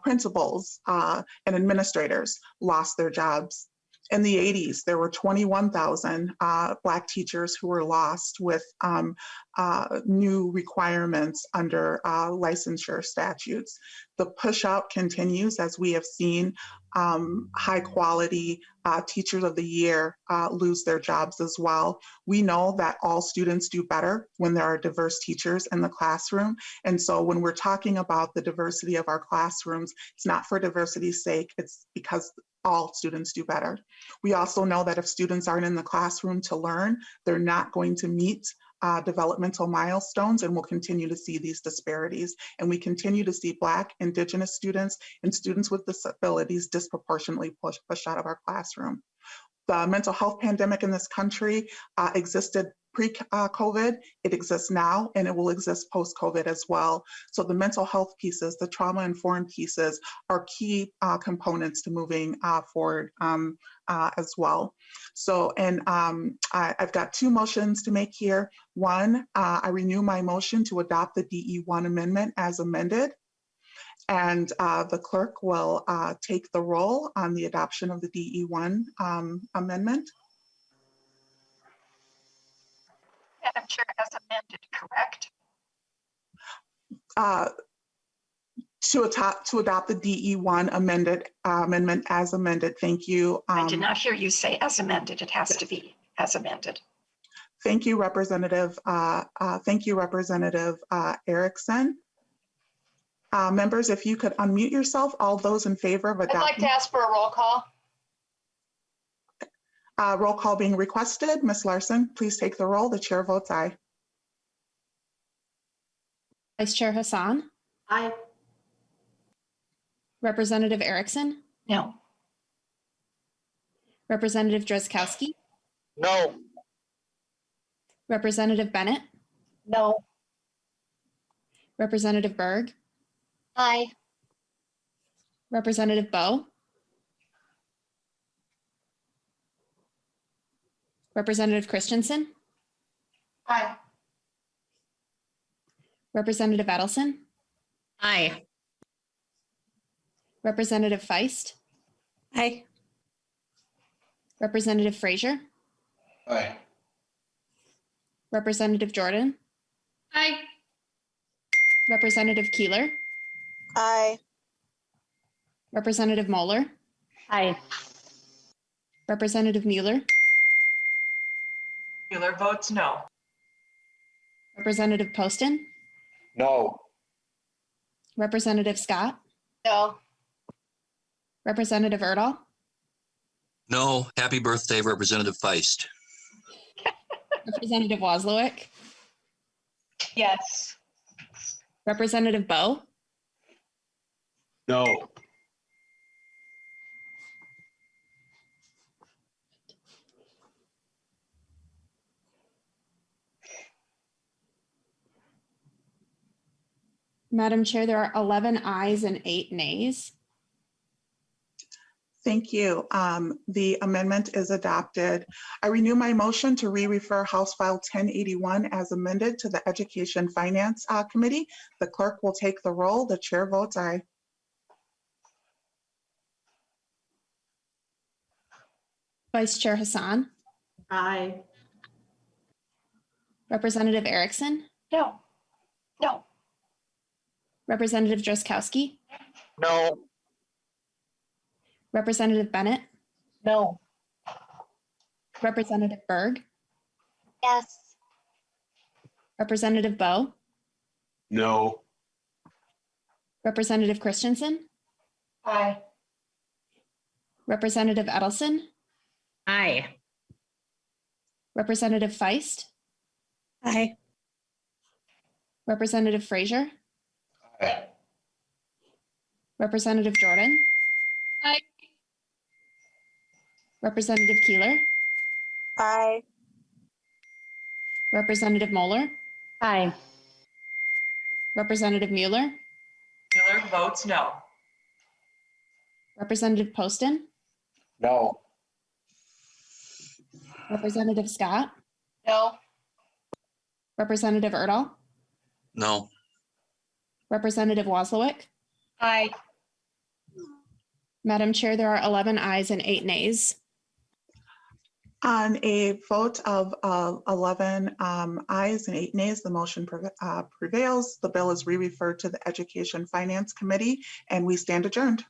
principals and administrators lost their jobs. In the 80s, there were 21,000 Black teachers who were lost with new requirements under licensure statutes. The push out continues as we have seen high quality teachers of the year lose their jobs as well. We know that all students do better when there are diverse teachers in the classroom. And so when we're talking about the diversity of our classrooms, it's not for diversity's sake, it's because all students do better. We also know that if students aren't in the classroom to learn, they're not going to meet developmental milestones, and we'll continue to see these disparities. And we continue to see Black, Indigenous students, and students with disabilities disproportionately pushed out of our classroom. The mental health pandemic in this country existed pre-COVID, it exists now, and it will exist post-COVID as well. So the mental health pieces, the trauma-informed pieces are key components to moving forward as well. So, and I've got 2 motions to make here. One, I renew my motion to adopt the DE1 amendment as amended. And the clerk will take the roll on the adoption of the DE1 amendment. Madam Chair, as amended, correct? To adopt the DE1 amendment as amended. Thank you. I did not hear you say as amended. It has to be as amended. Thank you, Representative. Erickson. Members, if you could unmute yourself, all those in favor of adopting. I'd like to ask for a roll call. Roll call being requested. Ms. Larson, please take the roll. The chair votes aye. Vice Chair Hassan, Aye. Representative Erickson, No. Representative Drazkowski, No. Representative Bennett, No. Representative Berg, Aye. Representative Bowe, Representative Christensen, Aye. Representative Edelson, Aye. Representative Feist, Aye. Representative Frazier, Aye. Representative Jordan, Aye. Representative Keeler, Aye. Representative Moeller, Aye. Representative Mueller, Mueller votes no. Representative Poston, No. Representative Scott, No. Representative Erdahl, No. Happy birthday, Representative Feist. Representative Wozlowick, Yes. Representative Bowe, No. Madam Chair, there are 11 ayes and 8 nays. Thank you. The amendment is adopted. I renew my motion to re-refer House File 1081 as amended to the Education Finance Committee. The clerk will take the roll. The chair votes aye. Vice Chair Hassan, Aye. Representative Erickson, No. No. Representative Drazkowski, No. Representative Bennett, No. Representative Berg, Yes. Representative Bowe, No. Representative Christensen, Aye. Representative Edelson, Aye. Representative Feist, Aye. Representative Frazier, Aye. Representative Jordan, Aye. Representative Keeler, Aye. Representative Moeller, Aye. Representative Mueller, Mueller votes no. Representative Poston, No. Representative Scott, No. Representative Erdahl, No. Representative Wozlowick. Aye. Madam Chair, there are 11 ayes and 8 nays. On a vote of 11 ayes and 8 nays, the motion prevails. The bill is re-referred to the Education Finance Committee, and we stand adjourned.